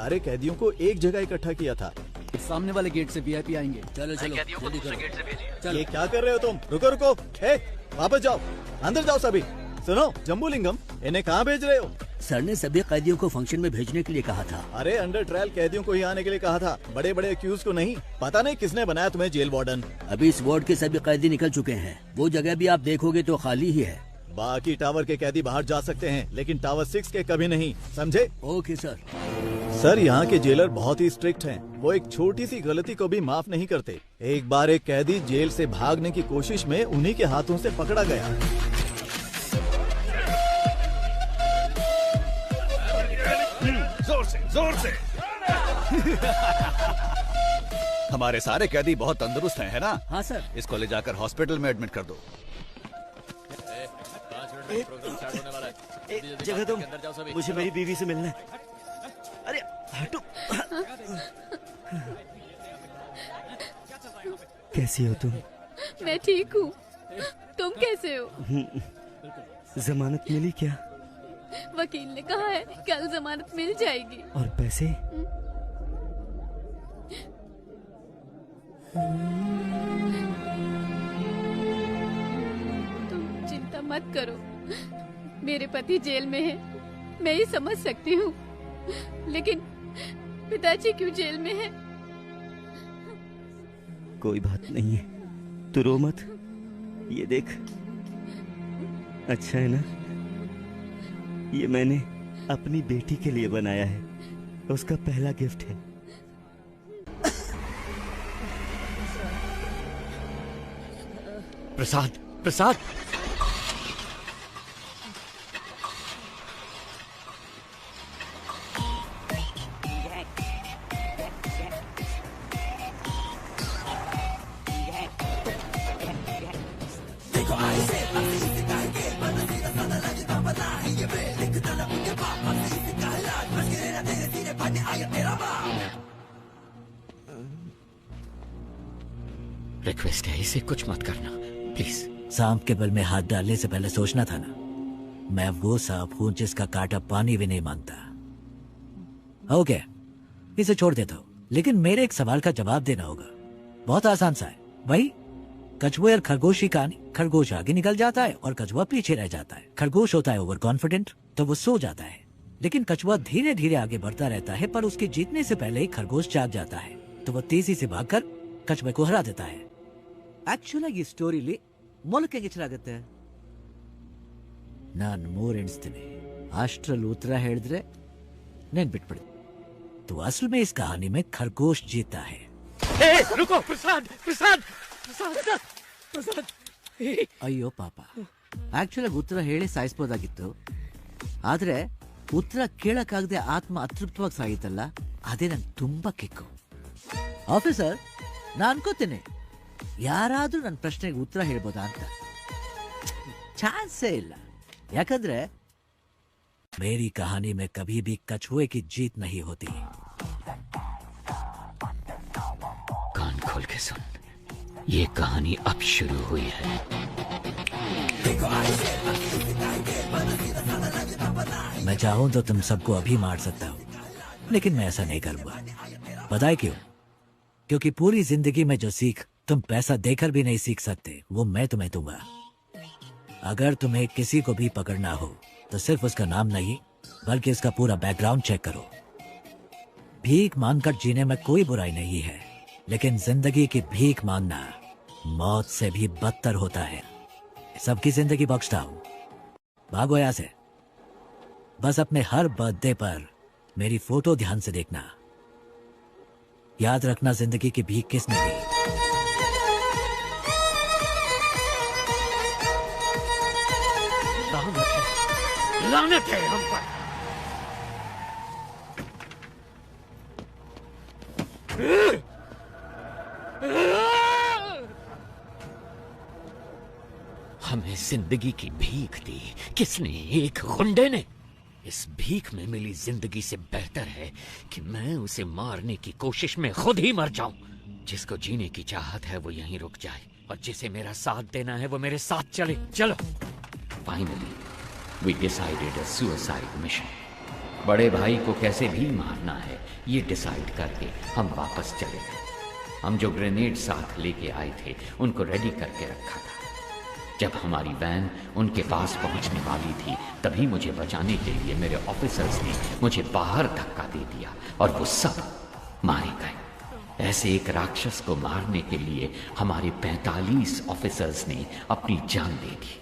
सारे कैदियों को एक जगह इकट्ठा किया था। सामने वाले गेट से वीआईपी आएंगे। चलो चलो कैदियों को दूसरे गेट से भेजिए। ये क्या कर रहे हो तुम? रुको रुको, वापस जाओ, अंदर जाओ सभी। सुनो जम्बूलिंगम, इन्हें कहाँ भेज रहे हो? सर ने सभी कैदियों को फंक्शन में भेजने के लिए कहा था। अरे अंडर ट्रायल कैदियों को ही आने के लिए कहा था, बड़े बड़े अक्यूज को नहीं। पता नहीं किसने बनाया तुम्हें जेल वार्डन। अभी इस वार्ड के सभी कैदी निकल चुके हैं। वो जगह भी आप देखोगे तो खाली ही है। बाकी टावर के कैदी बाहर जा सकते हैं, लेकिन टावर 6 के कभी नहीं, समझे? Okay sir. सर यहाँ के जेलर बहुत ही स्ट्रिक्ट हैं। वो एक छोटी सी गलती को भी माफ नहीं करते। एक बार एक कैदी जेल से भागने की कोशिश में उन्हीं के हाथों से पकड़ा गया। जोर से हमारे सारे कैदी बहुत तंदुरुस्त हैं, है ना? हाँ सर। इसको ले जाकर हॉस्पिटल में एडमिट कर दो। जगह तुम, मुझे मेरी बीवी से मिलना है। अरे हटो। कैसी हो तुम? मैं ठीक हूँ, तुम कैसे हो? जमानत मिली क्या? वकील ने कहा है कल जमानत मिल जाएगी। और पैसे? तुम चिंता मत करो, मेरे पति जेल में है, मैं ही समझ सकती हूँ, लेकिन पिताजी क्यों जेल में है? कोई बात नहीं है, तू रो मत। ये देख, अच्छा है ना? ये मैंने अपनी बेटी के लिए बनाया है, उसका पहला गिफ्ट है। प्रसाद, प्रसाद। रिक्वेस्ट है, इसे कुछ मत करना प्लीज। सांप के बल में हाथ डालने से पहले सोचना था ना। मैं वो सांप हूं जिसका कांटा पानी भी नहीं मांगता। ओके, इसे छोड़ देता हूँ, लेकिन मेरे एक सवाल का जवाब देना होगा। बहुत आसान सा है, वही कछुए और खरगोश की कहानी। खरगोश आगे निकल जाता है और कछुआ पीछे रह जाता है। खरगोश होता है ओवर कॉन्फिडेंट, तो वो सो जाता है, लेकिन कछुआ धीरे धीरे आगे बढ़ता रहता है, पर उसके जीतने से पहले ही खरगोश जाग जाता है, तो वो तेजी से भागकर कछुए को हरा देता है। ಆಕ್ಚುಲ್ ಆಗಿ ಈ ಸ್ಟೋರಿಲಿ ಮೊಲಕ್ಕೆ ಗಿಚ್ಚಲಾಗುತ್ತೆ. ನಾನು 3 ಎಣಿಸ್ತೀನಿ, ಅಷ್ಟರಲ್ಲಿ ಉತ್ತರ ಹೇಳಿದ್ರೆ ನೆನ್ಪಿಟ್ಬಿಡಿ. तो असल में इस कहानी में खरगोश जीता है. रुको प्रसाद, प्रसाद, प्रसाद, प्रसाद. ಅಯ್ಯೋ ಪಾಪ, ಆಕ್ಚುಲ್ ಆಗಿ ಉತ್ತರ ಹೇಳಿ ಸಾಯಿಸಬಹುದಾಗಿತ್ತು, ಆದ್ರೆ ಉತ್ತರ ಕೇಳಕ್ಕಾಗದೆ ಆತ್ಮ ಅತೃಪ್ತವಾಗಿ ಸಾಗಿತ್ತಲ್ಲ, ಅದೇ ನಂಗೆ ತುಂಬಾ ಕಿಕ್ಕು. ಆಫೀಸರ್, ನಾನು ಅನ್ಕೋತೀನಿ ಯಾರಾದ್ರೂ ನನ್ನ ಪ್ರಶ್ನೆಗೆ ಉತ್ತರ ಹೇಳ್ಬೋದಾ ಅಂತ. ಚಾನ್ಸೇ ಇಲ್ಲ, ಯಾಕಂದ್ರೆ मेरी कहानी में कभी भी कछुए की जीत नहीं होती. कान खोल के सुन, ये कहानी अब शुरू हुई है. मैं चाहूं तो तुम सबको अभी मार सकता हूं, लेकिन मैं ऐसा नहीं करूंगा. पता है क्यों? क्योंकि पूरी जिंदगी में जो सीख तुम पैसा देकर भी नहीं सीख सकते, वो मैं तुम्हें दूंगा. अगर तुम्हें किसी को भी पकड़ना हो तो सिर्फ उसका नाम नहीं, बल्कि उसका पूरा बैकग्राउंड चेक करो. भीख मांगकर जीने में कोई बुराई नहीं है, लेकिन जिंदगी की भीख मांगना मौत से भी बदतर होता है. सबकी जिंदगी बख्शता हूं, भागो यहां से. बस अपने हर बर्थडे पर मेरी फोटो ध्यान से देखना. याद रखना जिंदगी की भीख किसने दी. लानत है हम पर. हमें जिंदगी की भीख दी किसने? एक गुंडे ने. इस भीख में मिली जिंदगी से बेहतर है कि मैं उसे मारने की कोशिश में खुद ही मर जाऊं. जिसको जीने की चाहत है वो यहीं रुक जाए, और जिसे मेरा साथ देना है वो मेरे साथ चले. चलो. Finally we decided a suicide mission. बड़े भाई को कैसे भी मारना है ये डिसाइड करके हम वापस चले गए। हम जो ग्रेनेड साथ लेके आए थे उनको रेडी करके रखा था। जब हमारी वैन उनके पास पहुंचने वाली थी तभी मुझे बचाने के लिए मेरे ऑफिसर्स ने मुझे बाहर धक्का दे दिया और वो सब मारे गए। ऐसे एक राक्षस को मारने के लिए हमारे 45 ऑफिसर्स ने अपनी जान दे दी।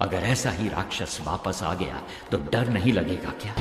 अगर ऐसा ही राक्षस वापस आ गया तो डर नहीं लगेगा क्या?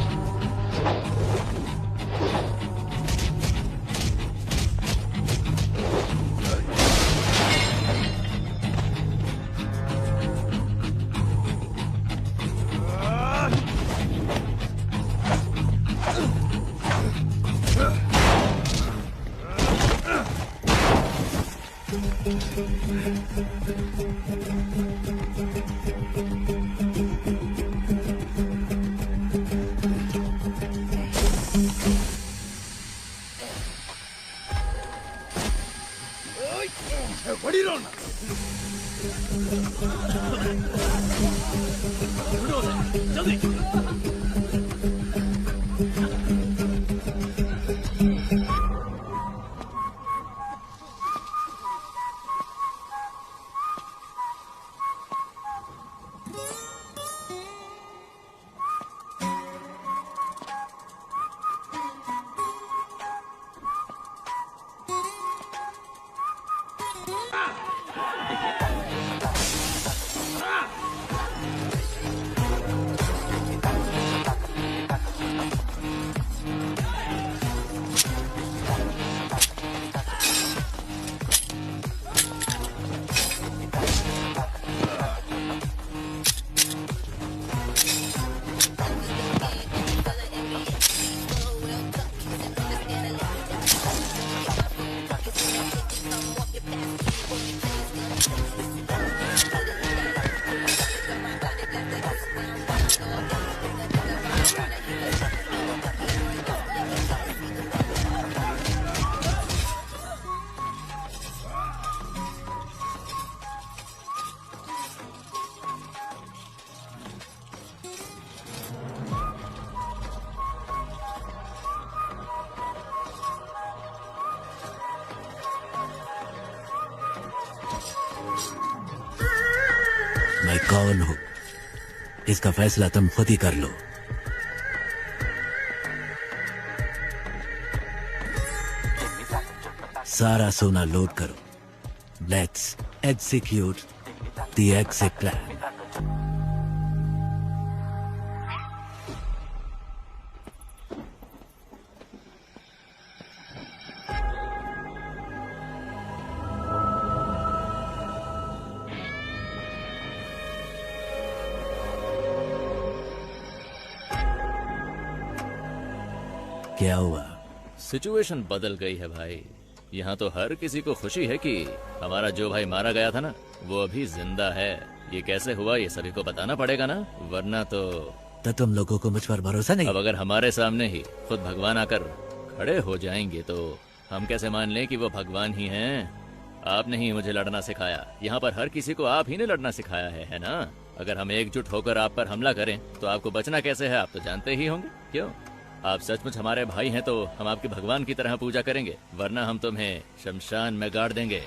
मैं कौन हूं इसका फैसला तुम खुद ही कर लो। सारा सोना लोड करो। Let's execute the exit plan. क्या हुआ? सिचुएशन बदल गई है भाई। यहाँ तो हर किसी को खुशी है कि हमारा जो भाई मारा गया था ना वो अभी जिंदा है। ये कैसे हुआ ये सभी को बताना पड़ेगा ना, वरना तो तुम लोगों को मुझ पर भरोसा नहीं? अब अगर हमारे सामने ही खुद भगवान आकर खड़े हो जाएंगे तो हम कैसे मान लें कि वो भगवान ही हैं? आपने ही मुझे लड़ना सिखाया। यहाँ पर हर किसी को आप ही ने लड़ना सिखाया है ना? अगर हम एकजुट होकर आप पर हमला करें तो आपको बचना कैसे है? आप तो जानते ही होंगे। क्यों? आप सचमुच हमारे भाई हैं तो हम आपके भगवान की तरह पूजा करेंगे, वरना हम तुम्हें शमशान में गाड़ देंगे।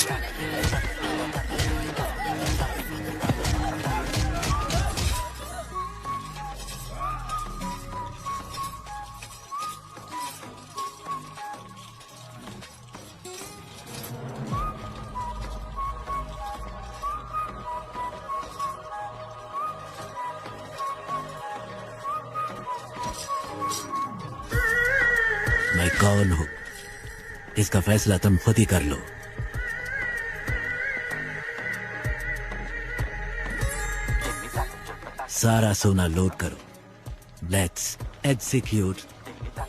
मैं कौन हूं इसका फैसला तुम खुद ही कर लो। सारा सोना लोड करो। Let's execute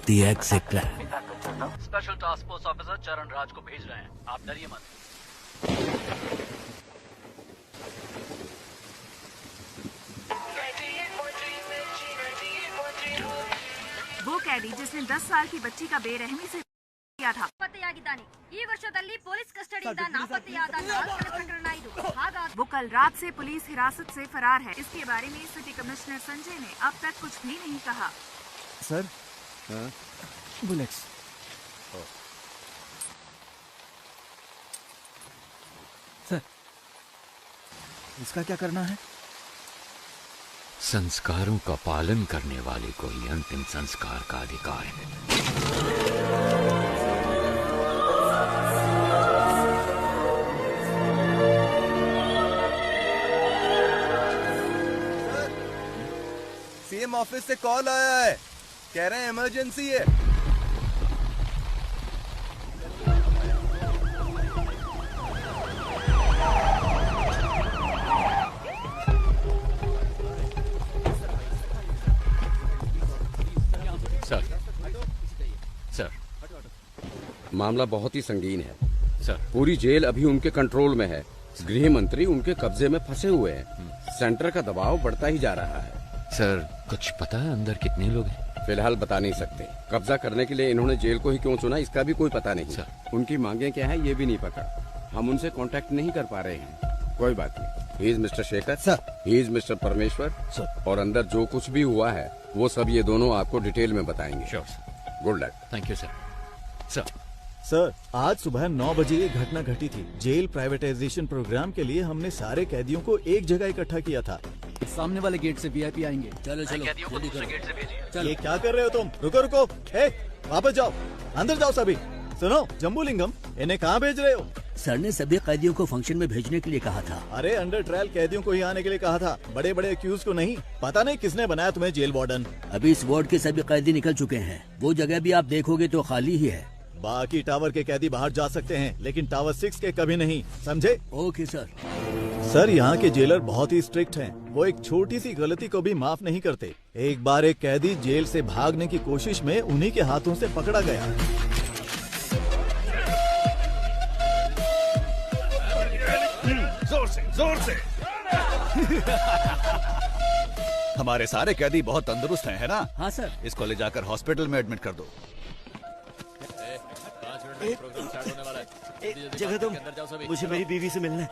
the exit plan. Special task force officer चरण राज को भेज रहे हैं, आप डरिए मत। वो कैदी जिसने 10 साल की बच्ची का बेरहमी से किया था। ಪತ್ತೆಯಾಗಿದ್ದಾನೆ ಈ ವರ್ಷದಲ್ಲಿ ಪೊಲೀಸ್ ಕಸ್ಟಡಿಯಿಂದ ನಾಪತ್ತೆಯಾದ 4 ಪ್ರಕರಣ ಇದು ಹಾಗಾಗಿ वो कल रात से पुलिस हिरासत से फरार है। इसके बारे में सिटी कमिश्नर संजय ने अब तक कुछ भी नहीं कहा। Sir bullets. सर इसका क्या करना है? संस्कारों का पालन करने वाले को ही अंतिम संस्कार का अधिकार है। सीएम ऑफिस से कॉल आया है, कह रहे हैं इमरजेंसी है। सर मामला बहुत ही संगीन है सर। पूरी जेल अभी उनके कंट्रोल में है। गृह मंत्री उनके कब्जे में फंसे हुए हैं। सेंटर का दबाव बढ़ता ही जा रहा है। सर कुछ पता है अंदर कितने लोग हैं? फिलहाल बता नहीं सकते। कब्जा करने के लिए इन्होंने जेल को ही क्यों चुना इसका भी कोई पता नहीं। सर उनकी मांगे क्या है ये भी नहीं पता। हम उनसे कांटेक्ट नहीं कर पा रहे हैं। कोई बात नहीं। He is mister Shekhar sir. He is mister परमेश्वर सर। और अंदर जो कुछ भी हुआ है वो सब ये दोनों आपको डिटेल में बताएंगे। Sure sir. Good luck. Thank you sir. Sir sir आज सुबह 9 बजे ये घटना घटी थी। जेल प्राइवेटाइजेशन प्रोग्राम के लिए हमने सारे कैदियों को एक जगह इकट्ठा किया था। सामने वाले गेट से वीआईपी आएंगे। चलो चलो जल्दी करो। चलो। ये क्या कर रहे हो तुम? रुको रुको, वापस जाओ, अंदर जाओ सभी। सुनो जम्बूलिंगम, इन्हें कहाँ भेज रहे हो? सर ने सभी कैदियों को फंक्शन में भेजने के लिए कहा था। अरे अंडर ट्रायल कैदियों को ही आने के लिए कहा था, बड़े बड़े अक्यूज को नहीं। पता नहीं किसने बनाया तुम्हें जेल वार्डन। अभी इस वार्ड के सभी कैदी निकल चुके हैं। वो जगह भी आप देखोगे तो खाली ही है। बाकी टावर के कैदी बाहर जा सकते हैं, लेकिन टावर 6 के कभी नहीं, समझे? Okay sir. सर यहाँ के जेलर बहुत ही स्ट्रिक्ट हैं। वो एक छोटी सी गलती को भी माफ नहीं करते। एक बार एक कैदी जेल से भागने की कोशिश में उन्हीं के हाथों से पकड़ा गया। जोर से जोर से। हमारे सारे कैदी बहुत तंदुरुस्त हैं, है ना? हाँ सर। इसको ले जाकर हॉस्पिटल में एडमिट कर दो। जगह तुम, मुझे मेरी बीवी से मिलना है।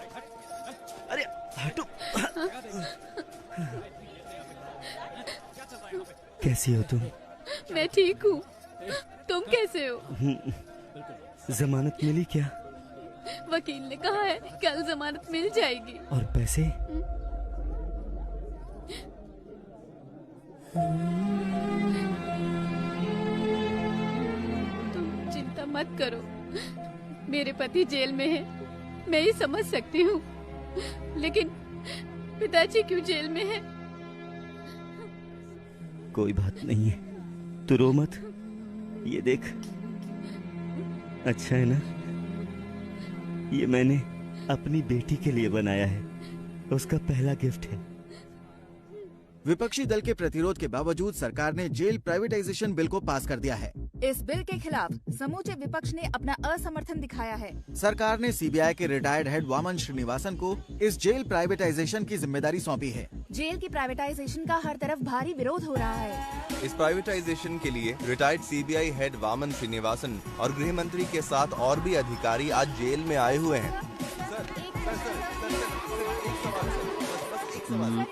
अरे हटो। कैसी हो तुम? मैं ठीक हूँ, तुम कैसे हो? जमानत मिली क्या? वकील ने कहा है कल जमानत मिल जाएगी। और पैसे? तुम चिंता मत करो, मेरे पति जेल में है, मैं ही समझ सकती हूँ। लेकिन पिताजी क्यों जेल में है? कोई बात नहीं है, तू रो मत। ये देख, अच्छा है ना? ये मैंने अपनी बेटी के लिए बनाया है, उसका पहला गिफ्ट है। विपक्षी दल के प्रतिरोध के बावजूद सरकार ने जेल प्राइवेटाइजेशन बिल को पास कर दिया है। इस बिल के खिलाफ समूचे विपक्ष ने अपना असमर्थन दिखाया है। सरकार ने सीबीआई के रिटायर्ड हेड वामन श्रीनिवासन को इस जेल प्राइवेटाइजेशन की जिम्मेदारी सौंपी है। जेल की प्राइवेटाइजेशन का हर तरफ भारी विरोध हो रहा है। इस प्राइवेटाइजेशन के लिए retired CBI head Vaman Srinivasan और गृह मंत्री के साथ और भी अधिकारी आज जेल में आए हुए हैं।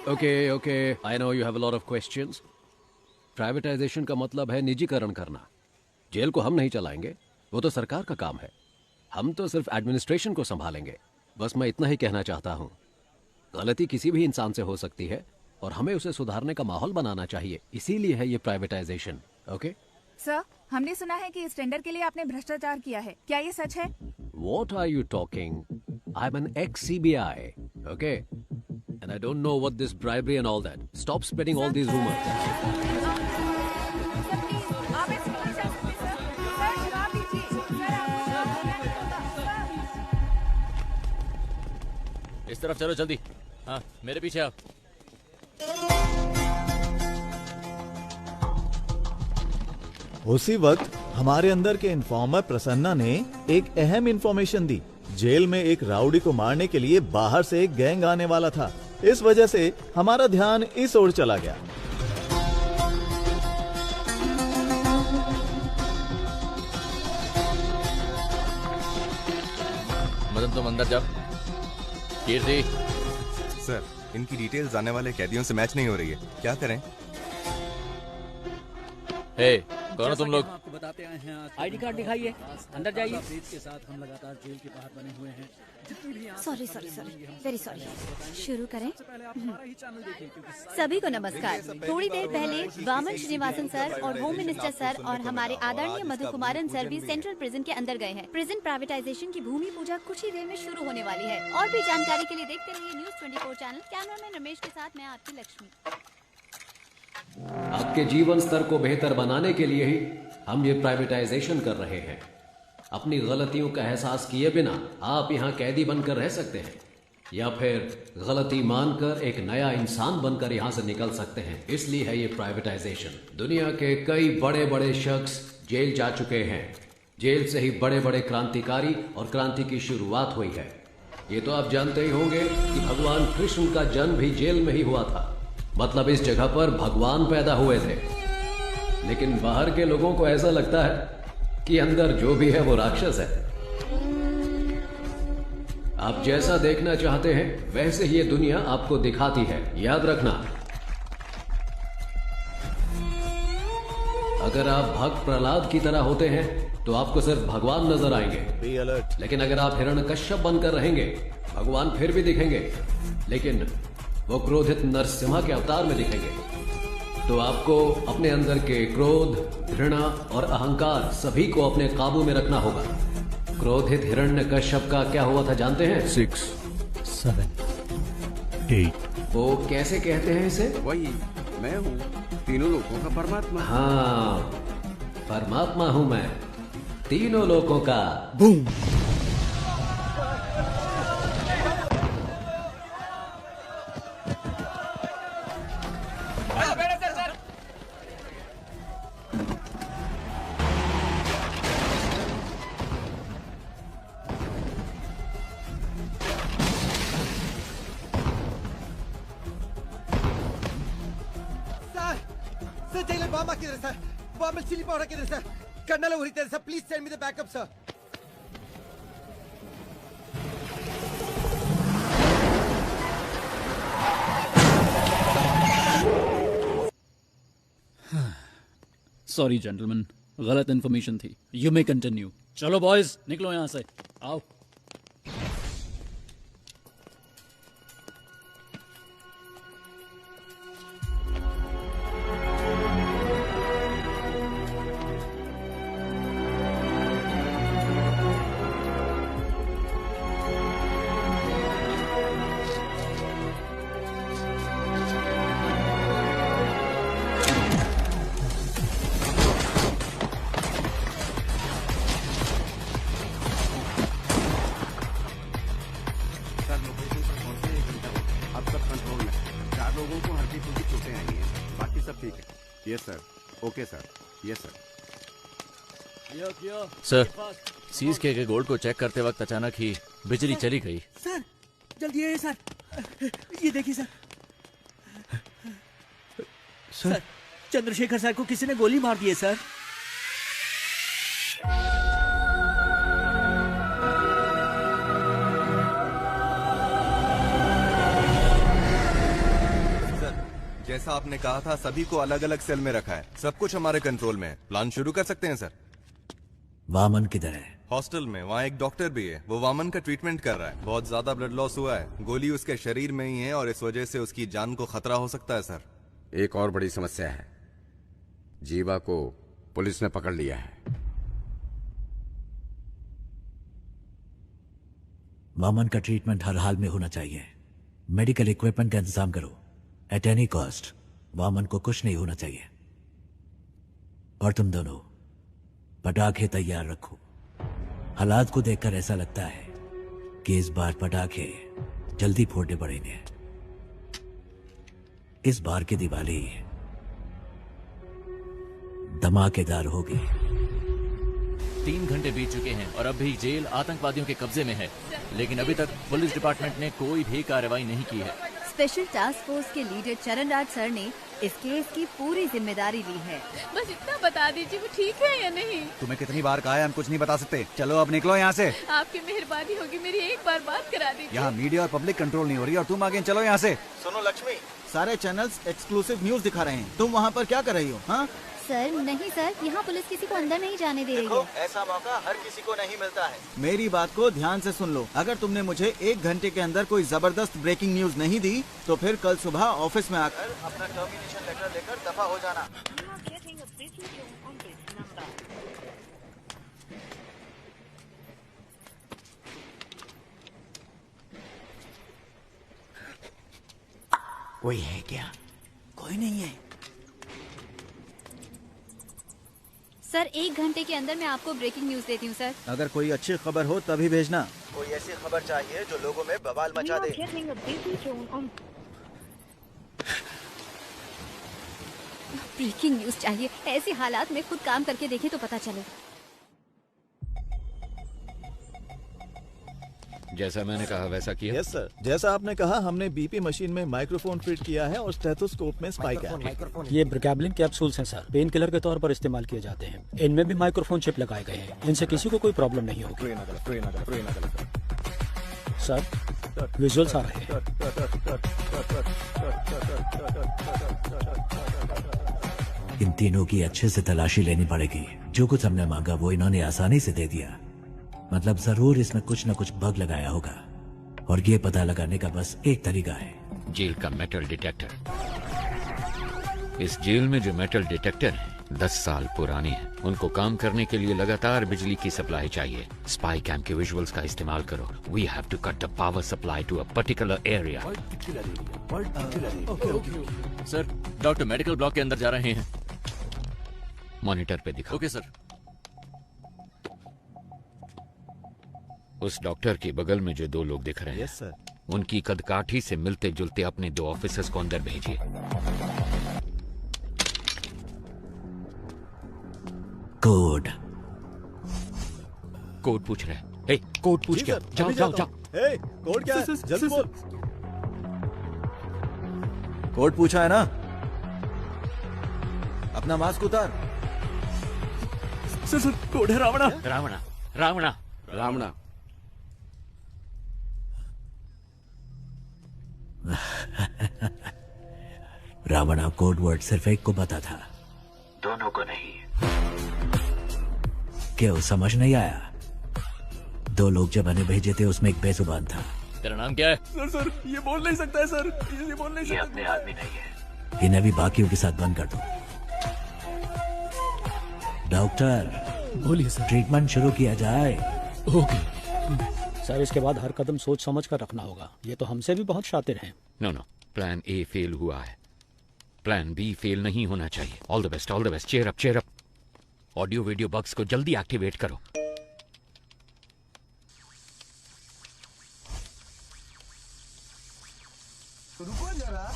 Okay I know you have a lot of questions. Privatisation का मतलब है निजीकरण करना। जेल को हम नहीं चलाएंगे, वो तो सरकार का काम है। हम तो सिर्फ एडमिनिस्ट्रेशन को संभालेंगे। बस मैं इतना ही कहना चाहता हूँ, गलती किसी भी इंसान से हो सकती है और हमें उसे सुधारने का माहौल बनाना चाहिए। इसीलिए है ये प्राइवेटाइजेशन। ओके सर, हमने सुना है कि इस टेंडर के लिए आपने भ्रष्टाचार किया है, क्या ये सच है? What are you talking? I'm an ex-CBI, okay? And I don't know what this bribery and all that. Stop spreading all these rumors. आप ऐसे नहीं जा सकते सर। सर, जवाब दीजिए। सर, आप इस तरफ चलो जल्दी। हाँ, मेरे पीछे आओ। उसी वक्त हमारे अंदर के इन्फॉर्मर प्रसन्ना ने एक अहम इंफॉर्मेशन दी। जेल में एक राउडी को मारने के लिए बाहर से एक गैंग आने वाला था। इस वजह से हमारा ध्यान इस ओर चला गया। मदन, तुम अंदर जाओ। कीर्ति। सर, इनकी डिटेल्स आने वाले कैदियों से मैच नहीं हो रही है, क्या करें? हे, कौन हो तुम लोग? आपको बताते आए हैं, आईडी कार्ड दिखाइए, अंदर जाइए। के साथ हम लगातार जेल के बाहर बने हुए हैं। Sorry, very sorry. शुरू करें? सभी को नमस्कार। थोड़ी देर पहले वामन श्रीनिवासन सर और होम मिनिस्टर सर और हमारे आदरणीय मधु कुमारन सर भी सेंट्रल प्रिजन के अंदर गए हैं। प्रिजन प्राइवेटाइजेशन की भूमि पूजा कुछ ही देर में शुरू होने वाली है। और भी जानकारी के लिए देखते रहिए न्यूज 24 चैनल। कैमरामैन रमेश के साथ मैं आपकी लक्ष्मी। आपके जीवन स्तर को बेहतर बनाने के लिए ही हम ये प्राइवेटाइजेशन कर रहे हैं। अपनी गलतियों का एहसास किए बिना आप यहाँ कैदी बनकर रह सकते हैं या फिर गलती मानकर एक नया इंसान बनकर यहाँ से निकल सकते हैं। इसलिए है ये प्राइवेटाइजेशन। दुनिया के कई बड़े बड़े शख्स जेल जा चुके हैं। जेल से ही बड़े बड़े क्रांतिकारी और क्रांति की शुरुआत हुई है। ये तो आप जानते ही होंगे कि भगवान कृष्ण का जन्म भी जेल में ही हुआ था। मतलब इस जगह पर भगवान पैदा हुए थे। लेकिन बाहर के लोगों को ऐसा लगता है कि अंदर जो भी है वो राक्षस है। आप जैसा देखना चाहते हैं वैसे ही ये दुनिया आपको दिखाती है। याद रखना, अगर आप भक्त प्रहलाद की तरह होते हैं तो आपको सिर्फ भगवान नजर आएंगे। लेकिन अगर आप हिरण्यकश्यप बनकर रहेंगे, भगवान फिर भी दिखेंगे, लेकिन वो क्रोधित नरसिम्हा के अवतार में दिखेंगे। तो आपको अपने अंदर के क्रोध, घृणा और अहंकार सभी को अपने काबू में रखना होगा। क्रोधित हिरण्यकश्यप का क्या हुआ था जानते हैं? 6, 7, 8। वो कैसे कहते हैं इसे? वही मैं हूँ, तीनों लोगों का परमात्मा। हाँ, परमात्मा हूँ मैं, तीनों लोगों का। Boom. Chili powder kidhar sir? Colonel uri there sir, please send me the backup sir. Sorry gentleman, गलत इन्फॉर्मेशन थी। You may continue. चलो बॉयज, निकलो यहाँ से, आओ। सर, सीज के गोल्ड को चेक करते वक्त अचानक ही बिजली चली गई। सर, जल्दी आइए सर, ये देखिए सर। सर, चंद्रशेखर सर को किसी ने गोली मार दी है सर। जैसा आपने कहा था, सभी को अलग अलग सेल में रखा है। सब कुछ हमारे कंट्रोल में है। प्लान शुरू कर सकते हैं सर। वामन किधर है? हॉस्टल में, वहाँ एक डॉक्टर भी है, वो वामन का ट्रीटमेंट कर रहा है। बहुत ज्यादा ब्लड लॉस हुआ है, गोली उसके शरीर में ही है और इस वजह से उसकी जान को खतरा हो सकता है सर। एक और बड़ी समस्या है, जीवा को पुलिस ने पकड़ लिया है। वामन का ट्रीटमेंट हर हाल में होना चाहिए। मेडिकल इक्विपमेंट का इंतजाम करो। एट एनी कॉस्ट वामन को कुछ नहीं होना चाहिए। और तुम दोनों पटाखे तैयार रखो। हालात को देखकर ऐसा लगता है कि इस बार पटाखे जल्दी फोड़ने पड़ेंगे। इस बार की दिवाली धमाकेदार होगी। 3 घंटे बीत चुके हैं और अब भी जेल आतंकवादियों के कब्जे में है, लेकिन अभी तक पुलिस डिपार्टमेंट ने कोई भी कार्रवाई नहीं की है। स्पेशल टास्क फोर्स के लीडर चरण राज सर ने इस केस की पूरी जिम्मेदारी ली है। बस इतना बता दीजिए वो ठीक है या नहीं। तुम्हें कितनी बार कहा है, हम कुछ नहीं बता सकते। चलो अब निकलो यहाँ से। आपकी मेहरबानी होगी, मेरी एक बार बात करा दीजिए। यहाँ मीडिया और पब्लिक कंट्रोल नहीं हो रही और तुम आगे चलो यहाँ से। सुनो लक्ष्मी, सारे चैनल्स एक्सक्लूसिव न्यूज दिखा रहे हैं, तुम वहाँ पर क्या कर रही हो? हाँ सर नहीं सर, यहाँ पुलिस किसी को अंदर नहीं जाने दे रही है। ऐसा मौका हर किसी को नहीं मिलता है। मेरी बात को ध्यान से सुन लो। अगर तुमने मुझे 1 घंटे के अंदर कोई जबरदस्त ब्रेकिंग न्यूज नहीं दी तो फिर कल सुबह ऑफिस में आकर अपना टर्मिनेशन लेटर लेकर दफा हो जाना। कोई है क्या? कोई नहीं है सर। 1 घंटे के अंदर मैं आपको ब्रेकिंग न्यूज देती हूँ सर। अगर कोई अच्छी खबर हो तभी भेजना। कोई ऐसी खबर चाहिए जो लोगों में बवाल मचा दे। ब्रेकिंग न्यूज चाहिए। ऐसे हालात में खुद काम करके देखें तो पता चले। जैसा मैंने कहा वैसा किया। यस सर, जैसा आपने कहा हमने बीपी मशीन में माइक्रोफोन फिट किया है और स्टेथोस्कोप में स्पाइक है। ये ब्रिकैबलिन कैप्सूल्स हैं सर, पेन किलर के तौर पर इस्तेमाल किए जाते हैं। इनमें भी माइक्रोफोन चिप लगाए गए हैं, इनसे किसी को कोई प्रॉब्लम नहीं होगी। सर विजुअल्स आ रहे हैं। इन तीनों की अच्छे से तलाशी लेनी पड़ेगी। जो कुछ हमने मांगा वो इन्होंने आसानी से दे दिया। मतलब जरूर इसमें कुछ न कुछ बग लगाया होगा और ये पता लगाने का बस एक तरीका है, जेल का मेटल डिटेक्टर। इस जेल में जो मेटल डिटेक्टर है 10 साल पुराने हैं। उनको काम करने के लिए लगातार बिजली की सप्लाई चाहिए। स्पाई कैम के विजुअल्स का इस्तेमाल करो। We have to cut the power supply to a particular area. Sir, doctor medical block के अंदर जा रहे हैं। मॉनिटर पे दिखाओ। Okay sir. उस डॉक्टर के बगल में जो 2 लोग दिख रहे हैं, यस सर, उनकी कदकाठी से मिलते जुलते अपने 2 ऑफिसर्स को अंदर भेजिए। कोड पूछ रहे हैं। हे, कोड पूछ क्या? जाओ जाओ जाओ। हे, कोड क्या है? जल्दी बोल। कोड पूछा है ना? अपना मास्क उतार। सर कोड है रावणा। रावणा रावणा रावणा। रावणा कोड वर्ड सिर्फ एक को पता था, दोनों को नहीं। क्यों समझ नहीं आया? 2 लोग जब हमें भेजे थे उसमें एक बेजुबान था। तेरा नाम क्या है? सर ये बोल नहीं सकता है सर, ये बोल नहीं सकता। ये अपने आदमी नहीं है। इन्हें भी बाकियों के साथ बंद कर दो। डॉक्टर बोलिए सर। ट्रीटमेंट शुरू किया जाए। ओके सर, इसके बाद हर कदम सोच समझ कर रखना होगा। ये तो हमसे भी बहुत शातिर हैं। नो, प्लान ए फेल हुआ है, प्लान बी फेल नहीं होना चाहिए। All the best, all the best. Cheer up, cheer up. Audio video bugs को जल्दी एक्टिवेट करो। रुको जरा,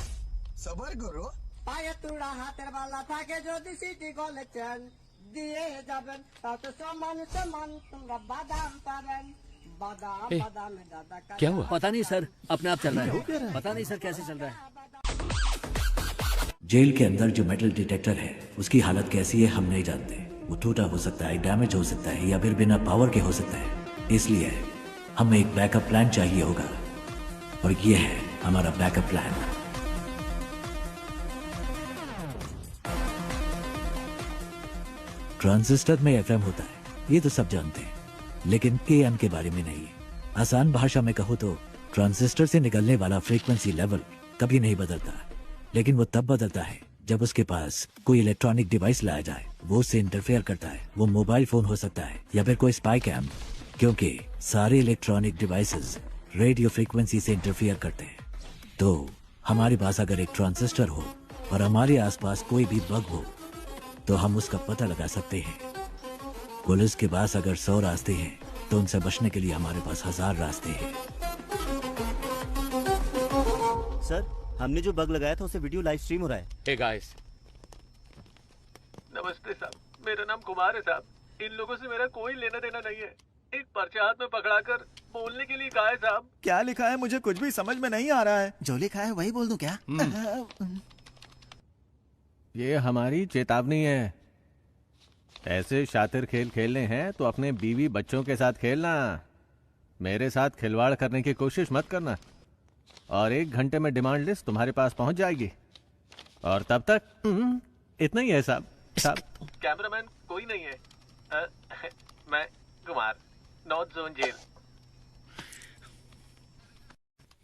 सबर करो। पाये तुड़ा हाथेर वाला থাকে যদি সিটি গলেছেন দিয়ে যাবেন তাতে সমান সমান তোমরা বাদাম পাবেন। বাদাম বাদাম দাদা का क्या हुआ? पता नहीं सर, अपने आप चल रहा है। पता नहीं सर कैसे चल रहा है। जेल के अंदर जो मेटल डिटेक्टर है उसकी हालत कैसी है हम नहीं जानते। वो टूटा हो सकता है, डैमेज हो सकता है या फिर बिना पावर के हो सकता है। इसलिए हमें एक बैकअप प्लान चाहिए होगा और ये है हमारा बैकअप प्लान। ट्रांजिस्टर में एफएम होता है, ये तो सब जानते हैं। लेकिन AM के बारे में नहीं। आसान भाषा में कहूँ तो ट्रांजिस्टर से निकलने वाला फ्रीक्वेंसी लेवल कभी नहीं बदलता, लेकिन वो तब बदलता है जब उसके पास कोई इलेक्ट्रॉनिक डिवाइस लाया जाए, वो उससे इंटरफेयर करता है। वो मोबाइल फोन हो सकता है या फिर कोई स्पाई कैम, क्योंकि सारे इलेक्ट्रॉनिक डिवाइसेस रेडियो फ्रीक्वेंसी से इंटरफेयर करते हैं। तो हमारे पास अगर एक ट्रांजिस्टर हो और हमारे आसपास कोई भी बग हो तो हम उसका पता लगा सकते हैं। पुलिस के पास अगर 100 रास्ते हैं तो उनसे बचने के लिए हमारे पास 1000 रास्ते हैं। सर, हमने जो बग लगाया था उसे वीडियो लाइव स्ट्रीम हो रहा है। हे गाइस, नमस्ते साहब, मेरा नाम कुमार है साहब। इन लोगों से मेरा कोई लेना देना नहीं है। एक पर्चा हाथ में पकड़ाकर बोलने के लिए कहा है साहब। क्या लिखा है मुझे कुछ भी समझ में नहीं आ रहा है। जो लिखा है वही बोल दूं क्या? ये हमारी चेतावनी है। ऐसे शातिर खेल खेलने हैं तो अपने बीवी बच्चों के साथ खेलना, मेरे साथ खिलवाड़ करने की कोशिश मत करना। और 1 घंटे में डिमांड लिस्ट तुम्हारे पास पहुंच जाएगी। और तब तक इतना ही है साहब। कैमरामैन कोई नहीं है। मैं कुमार, नॉर्थ जोन जेल।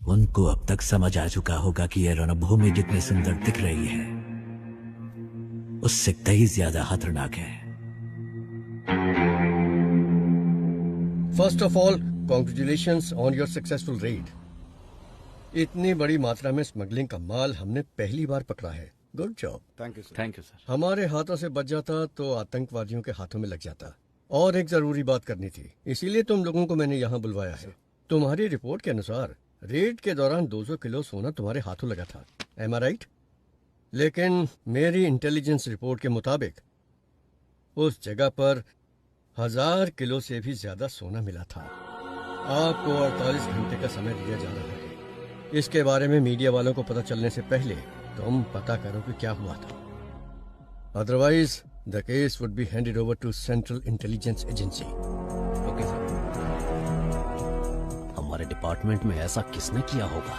उनको अब तक समझ आ चुका होगा कि यह रणभूमि जितनी सुंदर दिख रही है उससे कहीं ज्यादा खतरनाक है। First of all, congratulations on your successful red. इतनी बड़ी मात्रा में स्मगलिंग का माल हमने पहली बार पकड़ा है। Good job. Thank you sir. Thank you sir. हमारे हाथों से बच जाता तो आतंकवादियों के हाथों में लग जाता। और एक जरूरी बात करनी थी, इसीलिए तुम लोगों को मैंने यहाँ बुलवाया है। तुम्हारी रिपोर्ट के अनुसार रेड के दौरान 200 किलो सोना तुम्हारे हाथों लगा था। एम आई राइट? लेकिन मेरी इंटेलिजेंस रिपोर्ट के मुताबिक उस जगह पर 1000 किलो से भी ज्यादा सोना मिला था। आपको 48 घंटे का समय दिया जा रहा है। इसके बारे में मीडिया वालों को पता चलने से पहले तुम पता करो कि क्या हुआ था। Otherwise the case would be handed over to central intelligence agency. Okay sir. हमारे डिपार्टमेंट में ऐसा किसने किया होगा?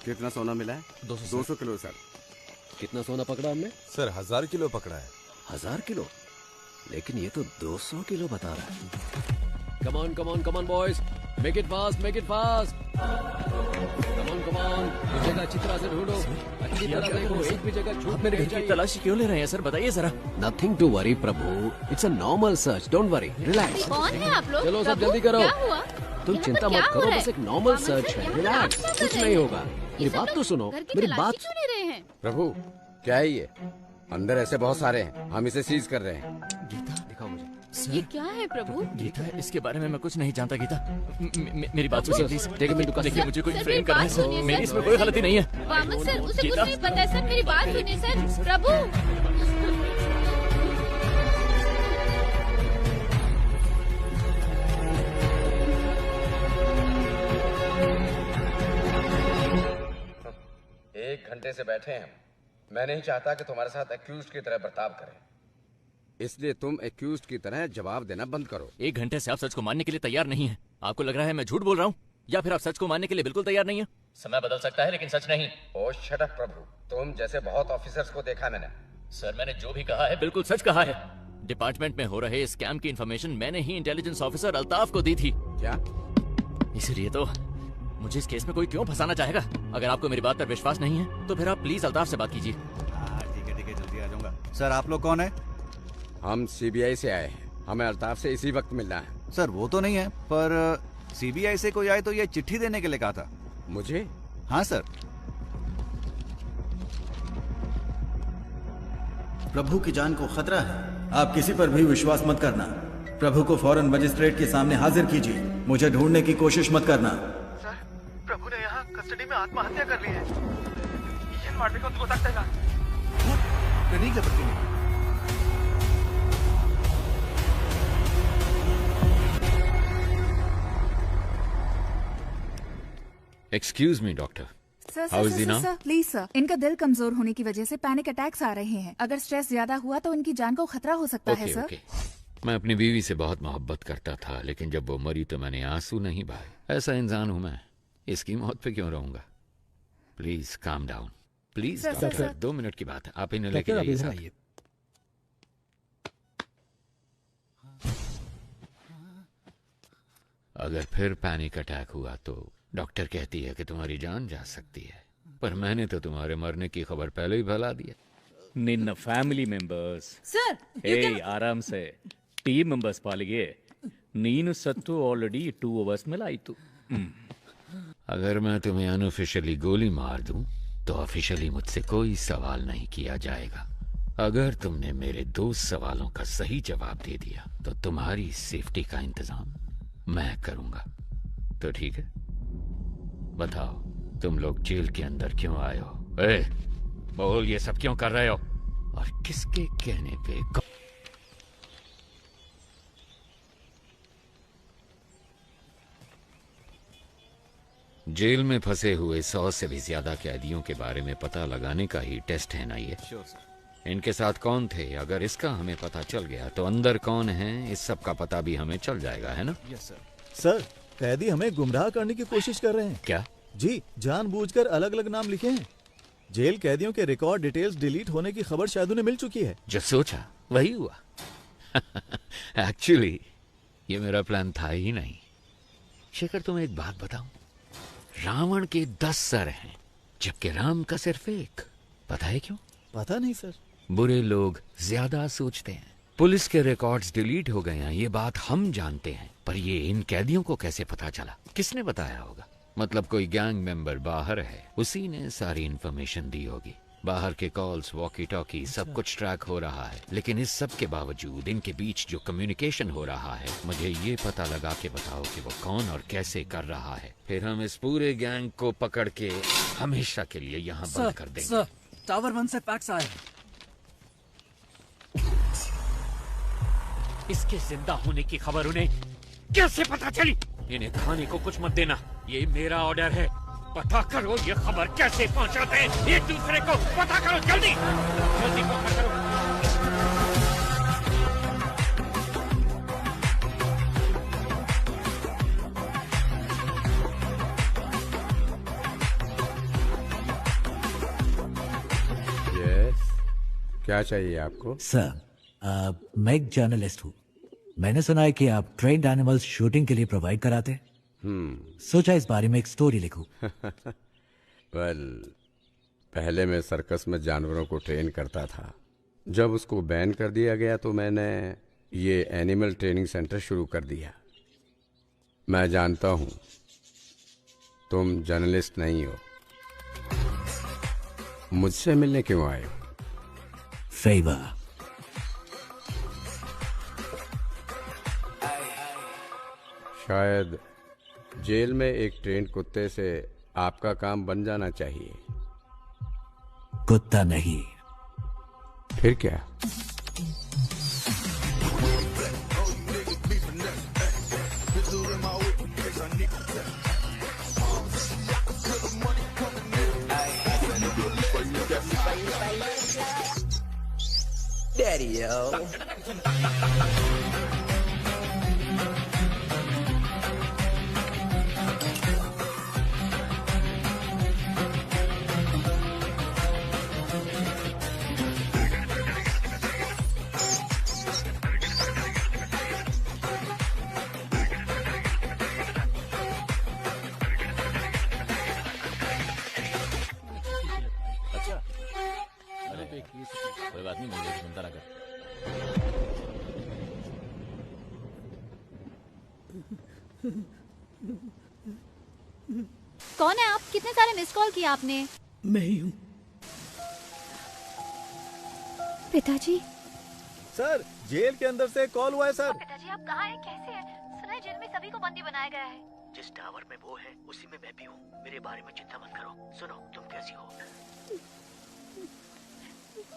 कितना सोना मिला है? 200 किलो सर। कितना सोना पकड़ा हमने? सर 1000 किलो पकड़ा है। 1000 किलो? लेकिन ये तो 200 किलो बता रहा है। Come on come on come on boys, make it fast, make it fast. Come on, जगह अच्छी तरह से ढूंढो, अच्छी तरह देखो, एक भी जगह छूट मेरे घर की तलाशी क्यों ले रहे हैं सर, बताइए जरा। Nothing to worry Prabhu, it's a normal search, don't worry, relax. कौन है आप लोग? चलो सब जल्दी करो। क्या हुआ? तुम चिंता मत करो, बस एक नॉर्मल सर्च है, रिलैक्स, कुछ नहीं होगा। मेरी बात तो सुनो, मेरी बात। क्यों ले रहे हैं? प्रभु क्या है ये? अंदर ऐसे बहुत सारे हैं, हम इसे सीज कर रहे हैं। गीता दिखाओ मुझे। ये क्या है प्रभु? गीता, इसके बारे में मैं कुछ नहीं जानता गीता। मेरी बात सुनिए प्लीज। देखिए देखिए मुझे कोई सर, फ्रेम मेरी करना बात सुनिए, है, मेरी सर। इसमें कोई गलती नहीं है। वामन सर, उसे कुछ गीता। नहीं पता है सर, मेरी बात सुनिए सर। प्रभु एक घंटे से बैठे हैं हम। मैं नहीं चाहता कि तुम्हारे साथ एक्यूज्ड की तरह बर्ताव करें, इसलिए तुम एक्यूज्ड की तरह जवाब देना बंद करो। 1 घंटे से आप सच को मानने के लिए तैयार नहीं है। आपको लग रहा है मैं झूठ बोल रहा हूँ, या फिर आप सच को मानने के लिए बिल्कुल तैयार नहीं है? समय बदल सकता है लेकिन सच नहीं। ओ शट अप प्रभु, तुम जैसे बहुत ऑफिसर्स को देखा मैंने। सर मैंने जो भी कहा है बिल्कुल सच कहा है। डिपार्टमेंट में हो रहे स्कैम की इन्फॉर्मेशन मैंने ही इंटेलिजेंस ऑफिसर अल्ताफ को दी थी। क्या? इसलिए तो मुझे इस केस में कोई क्यों फंसाना चाहेगा? अगर आपको मेरी बात पर विश्वास नहीं है तो फिर आप प्लीज अल्ताफ से बात कीजिए। ठीक है जल्दी आ जाऊंगा। सर आप लोग कौन है? हम सीबीआई से आए हैं, हमें अल्ताफ से इसी वक्त मिलना है। सर वो तो नहीं है, पर सीबीआई से कोई आए तो ये चिट्ठी देने के लिए कहा था। मुझे? हाँ सर। प्रभु की जान को खतरा है, आप किसी पर भी विश्वास मत करना। प्रभु को फौरन मजिस्ट्रेट के सामने हाजिर कीजिए, मुझे ढूंढने की कोशिश मत करना। सर, प्रभु ने यहाँ कस्टडी में आत्महत्या कर ली है। ये मार्टे को गोताखोर नहीं कर सकते। Excuse me doctor, how is he now? Sir please sir, इनका दिल कमजोर होने की वजह से पैनिक अटैक्स आ रहे हैं। अगर स्ट्रेस ज्यादा हुआ तो इनकी जान को खतरा हो सकता है सर। मैं अपनी बीवी से बहुत मोहब्बत करता था, लेकिन जब वो मरी तो मैंने आंसू नहीं बहाए। ऐसा इंसान हूं मैं, इसकी मौत पे क्यों रहूंगा? Please calm down, please doctor. 2 minute की बात है, आप इन्हें लेके जाइए। अगर फिर पैनिक अटैक हुआ तो डॉक्टर कहती है कि तुम्हारी जान जा सकती है, पर मैंने तो तुम्हारे मरने की खबर पहले ही फैला दी है। ನಿನ್ನ ಫ್ಯಾಮಿಲಿ ಮೆಂಬರ್ಸ್ Sir, ಆರಾಮ್ ಸೆ ಟೀಮ್ ಮೆಂಬರ್ಸ್ ಪಾಲಿಗೆ ನೀನು ಸತ್ತು ಆಲ್ರೆಡಿ 2 hours ಮೇಲೆ ಆಯ್ತು. अगर मैं तुम्हें अनऑफिशियली गोली मार दूं तो ऑफिशियली मुझसे कोई सवाल नहीं किया जाएगा। अगर तुमने मेरे 2 सवालों का सही जवाब दे दिया तो तुम्हारी सेफ्टी का इंतजाम मैं करूंगा। तो ठीक है, बताओ तुम लोग जेल के अंदर क्यों आए हो? बोल, ये सब क्यों कर रहे हो और किसके कहने पे? जेल में फंसे हुए 100 से भी ज्यादा कैदियों के बारे में पता लगाने का ही टेस्ट है ना ये? इनके साथ कौन थे? अगर इसका हमें पता चल गया तो अंदर कौन है इस सब का पता भी हमें चल जाएगा, है ना? सर, कैदी हमें गुमराह करने की कोशिश कर रहे हैं। क्या? जी, जानबूझकर अलग अलग नाम लिखे हैं। जेल कैदियों के रिकॉर्ड डिटेल्स डिलीट होने की खबर शायद उन्हें मिल चुकी है। जो सोचा वही हुआ। एक्चुअली ये मेरा प्लान था ही नहीं। शेखर, तुम्हें एक बात बताऊं, रावण के 10 सर हैं जबकि राम का सिर्फ 1। पता है क्यों? पता नहीं सर। बुरे लोग ज्यादा सोचते हैं। पुलिस के रिकॉर्ड्स डिलीट हो गए हैं, ये बात हम जानते हैं, पर ये इन कैदियों को कैसे पता चला? किसने बताया होगा? मतलब कोई गैंग मेंबर बाहर है, उसी ने सारी इंफॉर्मेशन दी होगी। बाहर के कॉल्स, वॉकी टॉकी, सब कुछ ट्रैक हो रहा है, लेकिन इस सब के बावजूद इनके बीच जो कम्युनिकेशन हो रहा है, मुझे ये पता लगा के बताओ कि वो कौन और कैसे कर रहा है। फिर हम इस पूरे गैंग को पकड़ के हमेशा के लिए यहाँ बंद कर देंगे। सर, टावर 1 से फैक्स आए हैं। इसके जिंदा होने की खबर उन्हें कैसे पता चली? इन्हें खाने को कुछ मत देना, ये मेरा ऑर्डर है। पता करो ये खबर कैसे पहुंचाते हैं एक दूसरे को, पता करो जल्दी जल्दी पता करो। यस, क्या चाहिए आपको? सर, मैं एक जर्नलिस्ट हूँ। मैंने सुना है कि आप ट्रेन्ड एनिमल्स शूटिंग के लिए प्रोवाइड कराते हैं। सोचा इस बारे में एक स्टोरी लिखूं। वेल, पहले मैं सर्कस में जानवरों को ट्रेन करता था। जब उसको बैन कर दिया गया तो मैंने ये एनिमल ट्रेनिंग सेंटर शुरू कर दिया। मैं जानता हूँ तुम जर्नलिस्ट नहीं हो, मुझसे मिलने क्यों आए हो? फेवर। शायद जेल में एक ट्रेंड कुत्ते से आपका काम बन जाना चाहिए। कुत्ता नहीं। फिर क्या? Daddy, yo. कोई बात नहीं, मुझे सुनता रहा। कौन है आप? कितने सारे मिस कॉल किए आपने? मैं ही हूँ। पिताजी। सर, जेल के अंदर से कॉल हुआ है सर। पिताजी आप कहाँ हैं? कैसे हैं? सुना है जेल में सभी को बंदी बनाया गया है। जिस टावर में वो है उसी में मैं भी हूँ। मेरे बारे में चिंता मत करो। सुनो, तुम कैसी हो?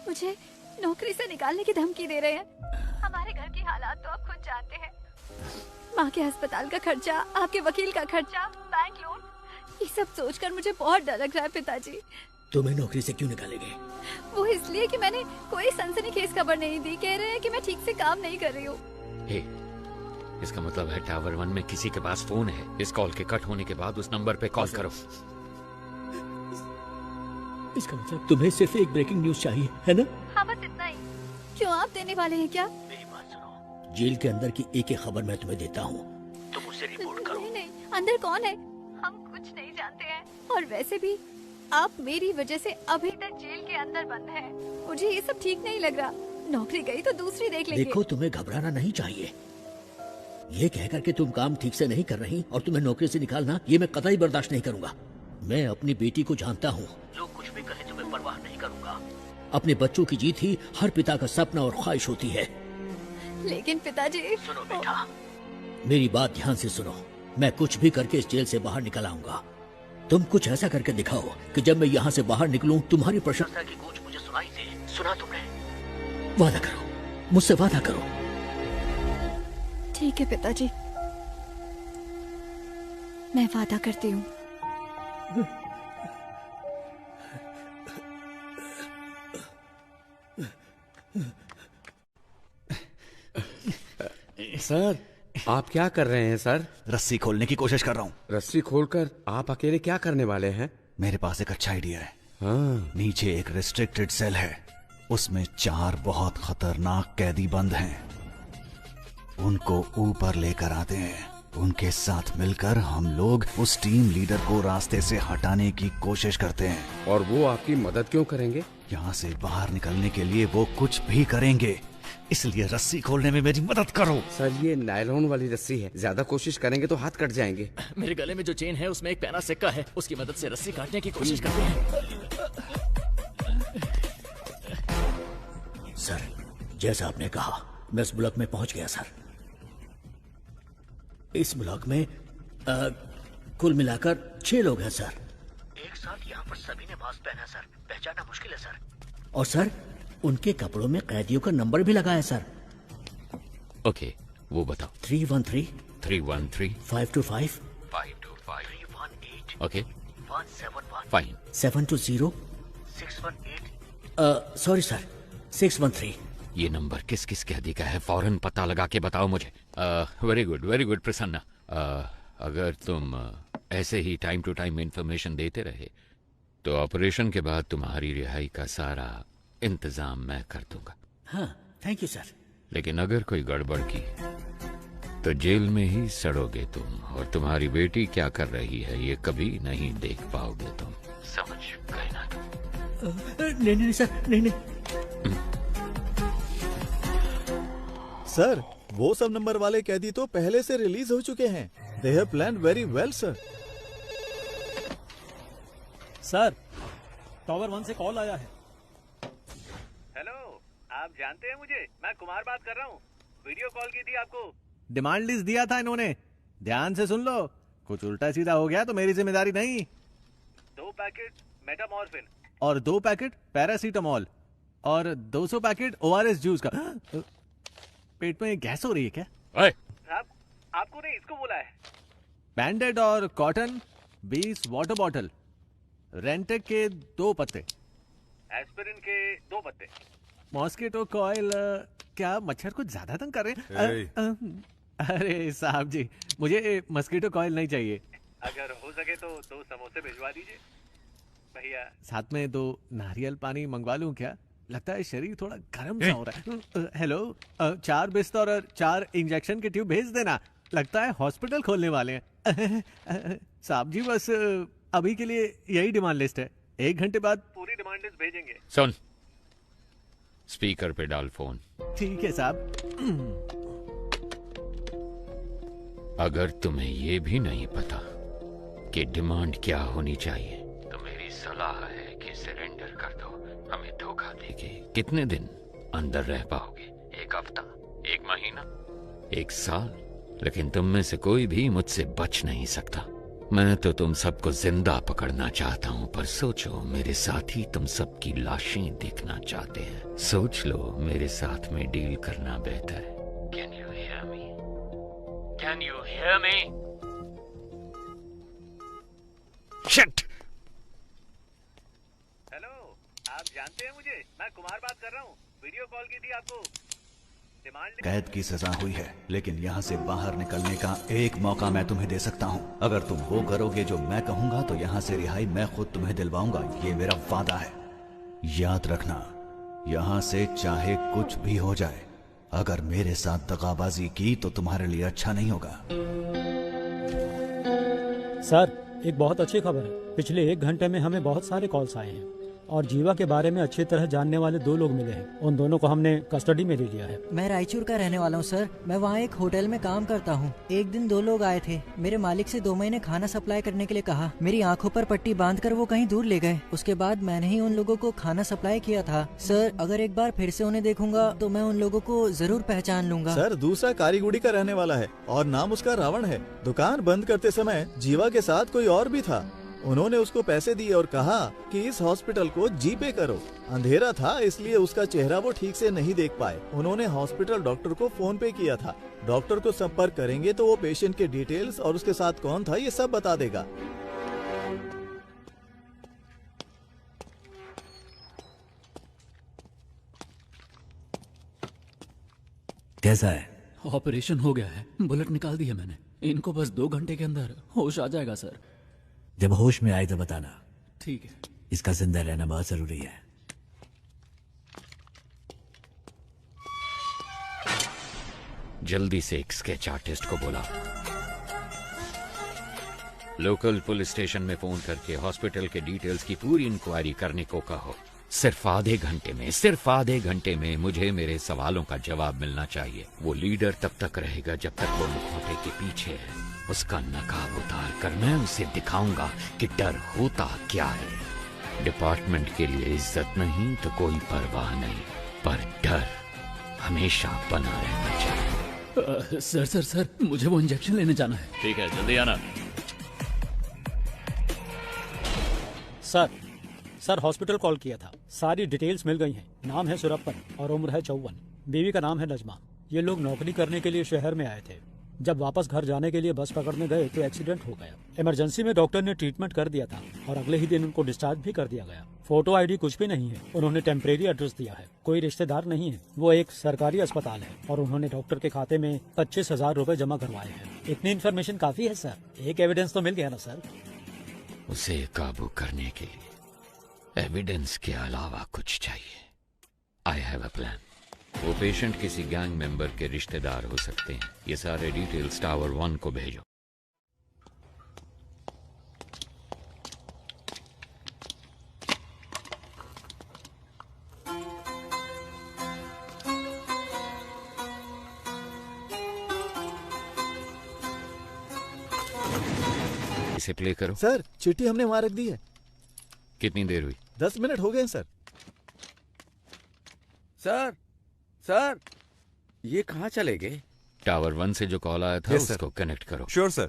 मुझे नौकरी से निकालने की धमकी दे रहे हैं। हमारे घर की हालात तो आप खुद जानते हैं। माँ के अस्पताल का खर्चा, आपके वकील का खर्चा, बैंक लोन, ये सब सोचकर मुझे बहुत डर लग रहा है पिताजी। तुम्हें नौकरी से क्यों निकालेंगे? वो इसलिए कि मैंने कोई सनसनीखेज खबर नहीं दी। कह रहे हैं कि मैं ठीक से काम नहीं कर रही हूँ। इसका मतलब है टावर 1 में किसी के पास फोन है। इस कॉल के कट होने के बाद उस नंबर पे कॉल करो। इसका मतलब तुम्हें सिर्फ एक ब्रेकिंग न्यूज चाहिए, है ना? हाँ, बस इतना ही। क्यों, आप देने वाले हैं क्या? मेरी बात सुनो। जेल के अंदर की एक खबर मैं तुम्हें देता हूँ, तुम उसे रिपोर्ट करो। अंदर कौन है? हम कुछ नहीं जानते हैं। और वैसे भी आप मेरी वजह से अभी तक जेल के अंदर बंद हैं। मुझे ये सब ठीक नहीं लग रहा। नौकरी गई तो दूसरी देख लेंगे। देखो, तुम्हें घबराना नहीं चाहिए। ये कहकर के तुम काम ठीक से नहीं कर रही और तुम्हें नौकरी से निकालना, ये मैं कतई बर्दाश्त नहीं करूंगा। मैं अपनी बेटी को जानता हूँ। लोग कुछ भी कहे तुम्हें परवाह नहीं करूंगा। अपने बच्चों की जीत ही हर पिता का सपना और ख्वाहिश होती है। लेकिन पिताजी। सुनो बेटा, मेरी बात ध्यान से सुनो। मैं कुछ भी करके इस जेल से बाहर निकल आऊंगा। तुम कुछ ऐसा करके दिखाओ कि जब मैं यहाँ से बाहर निकलूं, तुम्हारी प्रशंसा की गूंज मुझे सुनाई दे। सुना तुमने? वादा करो, मुझसे वादा करो। ठीक है पिताजी, मैं वादा करती हूँ। सर, आप क्या कर रहे हैं सर? रस्सी खोलने की कोशिश कर रहा हूँ। रस्सी खोलकर आप अकेले क्या करने वाले हैं? मेरे पास एक अच्छा आइडिया है। हाँ। नीचे एक रिस्ट्रिक्टेड सेल है, उसमें 4 बहुत खतरनाक कैदी बंद हैं। उनको ऊपर लेकर आते हैं। उनके साथ मिलकर हम लोग उस टीम लीडर को रास्ते से हटाने की कोशिश करते हैं। और वो आपकी मदद क्यों करेंगे? यहाँ से बाहर निकलने के लिए वो कुछ भी करेंगे, इसलिए रस्सी खोलने में मेरी मदद करो। सर, ये नायलॉन वाली रस्सी है, ज्यादा कोशिश करेंगे तो हाथ कट जाएंगे। मेरे गले में जो चेन है उसमें एक पैना सिक्का है, उसकी मदद से रस्सी काटने की कोशिश करते हैं। सर, जैसा आपने कहा, मैं इस ब्लॉक में पहुंच गया सर। इस ब्लॉक में कुल मिलाकर 6 लोग हैं सर। एक साथ यहाँ पर सभी ने मास्क पहना है सर, पहचानना मुश्किल है सर। और सर, उनके कपड़ों में कैदियों का नंबर भी लगा है सर। ओके, वो बताओ। 313 313 525 525 318 ओके 171 फाइन 720 618 सॉरी सर 613। ये नंबर किस किस कैदी का है? फौरन पता लगा के बताओ मुझे। Very good Prasanna. अगर तुम ऐसे ही टाइम टू टाइम इंफॉर्मेशन देते रहे तो ऑपरेशन के बाद तुम्हारी रिहाई का सारा इंतजाम मैं कर दूंगा। हाँ, थैंक यू सर। लेकिन अगर कोई गड़बड़ की तो जेल में ही सड़ोगे तुम, और तुम्हारी बेटी क्या कर रही है ये कभी नहीं देख पाओगे तुम। समझ गए ना तुम? नहीं सर, नहीं। सर, वो सब नंबर वाले कैदी तो पहले से रिलीज हो चुके हैं। They have planned very well sir. Sir, tower 1 से कॉल आया है। हेलो, आप जानते हैं मुझे? मैं कुमार बात कर रहा हूँ। वीडियो कॉल की थी आपको। डिमांड लिस्ट दिया था इन्होंने, ध्यान से सुन लो। कुछ उल्टा सीधा हो गया तो मेरी जिम्मेदारी नहीं। 2 पैकेट मेटामॉर्फिन और 2 पैकेट पैरासीटामोल और 200 पैकेट ORS जूस का। पेट में गैस हो रही है क्या? साहब, आपको नहीं, इसको बोला है। बैंडेड और कॉटन 20 वाटर बॉटल, रेंटेक के 2 पत्ते, एस्पिरिन के 2 पत्ते, मॉस्किटो कॉइल। क्या मच्छर कुछ ज्यादा तंग कर रहे हैं? अरे साहब जी, मुझे मस्कीटो कॉइल नहीं चाहिए। अगर हो सके तो 2 समोसे भिजवा दीजिए भैया। साथ में 2 नारियल पानी मंगवा लूं क्या? लगता है शरीर थोड़ा गर्म सा हो रहा है। हेलो, 4 बिस्तर और 4 इंजेक्शन के ट्यूब भेज देना। लगता है हॉस्पिटल खोलने वाले हैं। साहब जी, बस अभी के लिए यही डिमांड लिस्ट है। 1 घंटे बाद पूरी डिमांड लिस्ट भेजेंगे। सुन, स्पीकर पे डाल फोन। ठीक है साहब। अगर तुम्हें ये भी नहीं पता कि डिमांड क्या होनी चाहिए तो मेरी सलाह है कि सरेंडर कर दो। हमें धोखा देके कितने दिन अंदर रह पाओगे? 1 हफ्ता, 1 महीना, 1 साल? लेकिन तुम में से कोई भी मुझसे बच नहीं सकता। मैं तो तुम सबको जिंदा पकड़ना चाहता हूँ, पर सोचो, मेरे साथ ही तुम सबकी लाशें देखना चाहते हैं। सोच लो, मेरे साथ में डील करना बेहतर है। Can you hear me? Can you hear me? Shit! Hello, आप जानते हैं मुझे? मैं कुमार बात कर रहा हूँ। वीडियो कॉल की थी आपको। कैद की सजा हुई है, लेकिन यहाँ से बाहर निकलने का एक मौका मैं तुम्हें दे सकता हूँ। अगर तुम वो करोगे जो मैं कहूँगा तो यहाँ से रिहाई मैं खुद तुम्हें दिलवाऊंगा। ये मेरा वादा है। याद रखना, यहाँ से चाहे कुछ भी हो जाए, अगर मेरे साथ दगाबाजी की तो तुम्हारे लिए अच्छा नहीं होगा। सर, एक बहुत अच्छी खबर है। पिछले 1 घंटे में हमें बहुत सारे कॉल्स आए हैं और जीवा के बारे में अच्छी तरह जानने वाले 2 लोग मिले हैं। उन दोनों को हमने कस्टडी में ले लिया है। मैं रायचूर का रहने वाला हूँ सर। मैं वहाँ एक होटल में काम करता हूँ। एक दिन 2 लोग आए थे। मेरे मालिक से 2 महीने खाना सप्लाई करने के लिए कहा। मेरी आंखों पर पट्टी बांधकर वो कहीं दूर ले गए। उसके बाद मैंने ही उन लोगों को खाना सप्लाई किया था। सर, अगर एक बार फिर से उन्हें देखूंगा तो मैं उन लोगों को जरूर पहचान लूंगा। सर, दूसरा कारीगुड़ी का रहने वाला है और नाम उसका रावण है। दुकान बंद करते समय जीवा के साथ कोई और भी था। उन्होंने उसको पैसे दिए और कहा कि इस हॉस्पिटल को जीपे करो। अंधेरा था इसलिए उसका चेहरा वो ठीक से नहीं देख पाए। उन्होंने हॉस्पिटल डॉक्टर को फोन पे किया था। डॉक्टर को संपर्क करेंगे तो वो पेशेंट के डिटेल्स और उसके साथ कौन था ये सब बता देगा। कैसा है? ऑपरेशन हो गया है, बुलेट निकाल दी है मैंने। इनको बस 2 घंटे के अंदर होश आ जाएगा सर। जब होश में आए तो बताना। ठीक है। इसका जिंदा रहना बहुत जरूरी है। जल्दी से एक स्केच आर्टिस्ट को बुला। लोकल पुलिस स्टेशन में फोन करके हॉस्पिटल के डिटेल्स की पूरी इंक्वायरी करने को कहो। सिर्फ आधे घंटे में मुझे मेरे सवालों का जवाब मिलना चाहिए। वो लीडर तब तक रहेगा जब तक वो मुखौटे के पीछे है। उसका नकाब उतार कर मैं उसे दिखाऊंगा कि डर होता क्या है। डिपार्टमेंट के लिए इज्जत नहीं तो कोई परवाह नहीं, पर डर हमेशा बना रहना चाहिए। सर, मुझे वो इंजेक्शन लेने जाना है। ठीक है, जल्दी आना। सर, हॉस्पिटल कॉल किया था। सारी डिटेल्स मिल गई हैं। नाम है सुरप्पन और उम्र है 54। बीवी का नाम है नजमा। ये लोग नौकरी करने के लिए शहर में आए थे। जब वापस घर जाने के लिए बस पकड़ने गए तो एक्सीडेंट हो गया। इमरजेंसी में डॉक्टर ने ट्रीटमेंट कर दिया था और अगले ही दिन उनको डिस्चार्ज भी कर दिया गया। फोटो आईडी कुछ भी नहीं है। उन्होंने टेम्परेरी एड्रेस दिया है। कोई रिश्तेदार नहीं है। वो एक सरकारी अस्पताल है और उन्होंने डॉक्टर के खाते में 25,000 रुपए जमा करवाए हैं। इतनी इन्फॉर्मेशन काफी है सर। एक एविडेंस तो मिल गया ना सर। उसे काबू करने के लिए एविडेंस के अलावा कुछ चाहिए। I have a plan. वो पेशेंट किसी गैंग मेंबर के रिश्तेदार हो सकते हैं। ये सारे डिटेल्स टावर 1 को भेजो। इसे प्ले करो। सर, चिट्ठी हमने वहां रख दी है। कितनी देर हुई? 10 मिनट हो गए सर। सर, ये कहाँ चले गए? टावर 1 से जो कॉल आया था उसको कनेक्ट करो। Sure sir.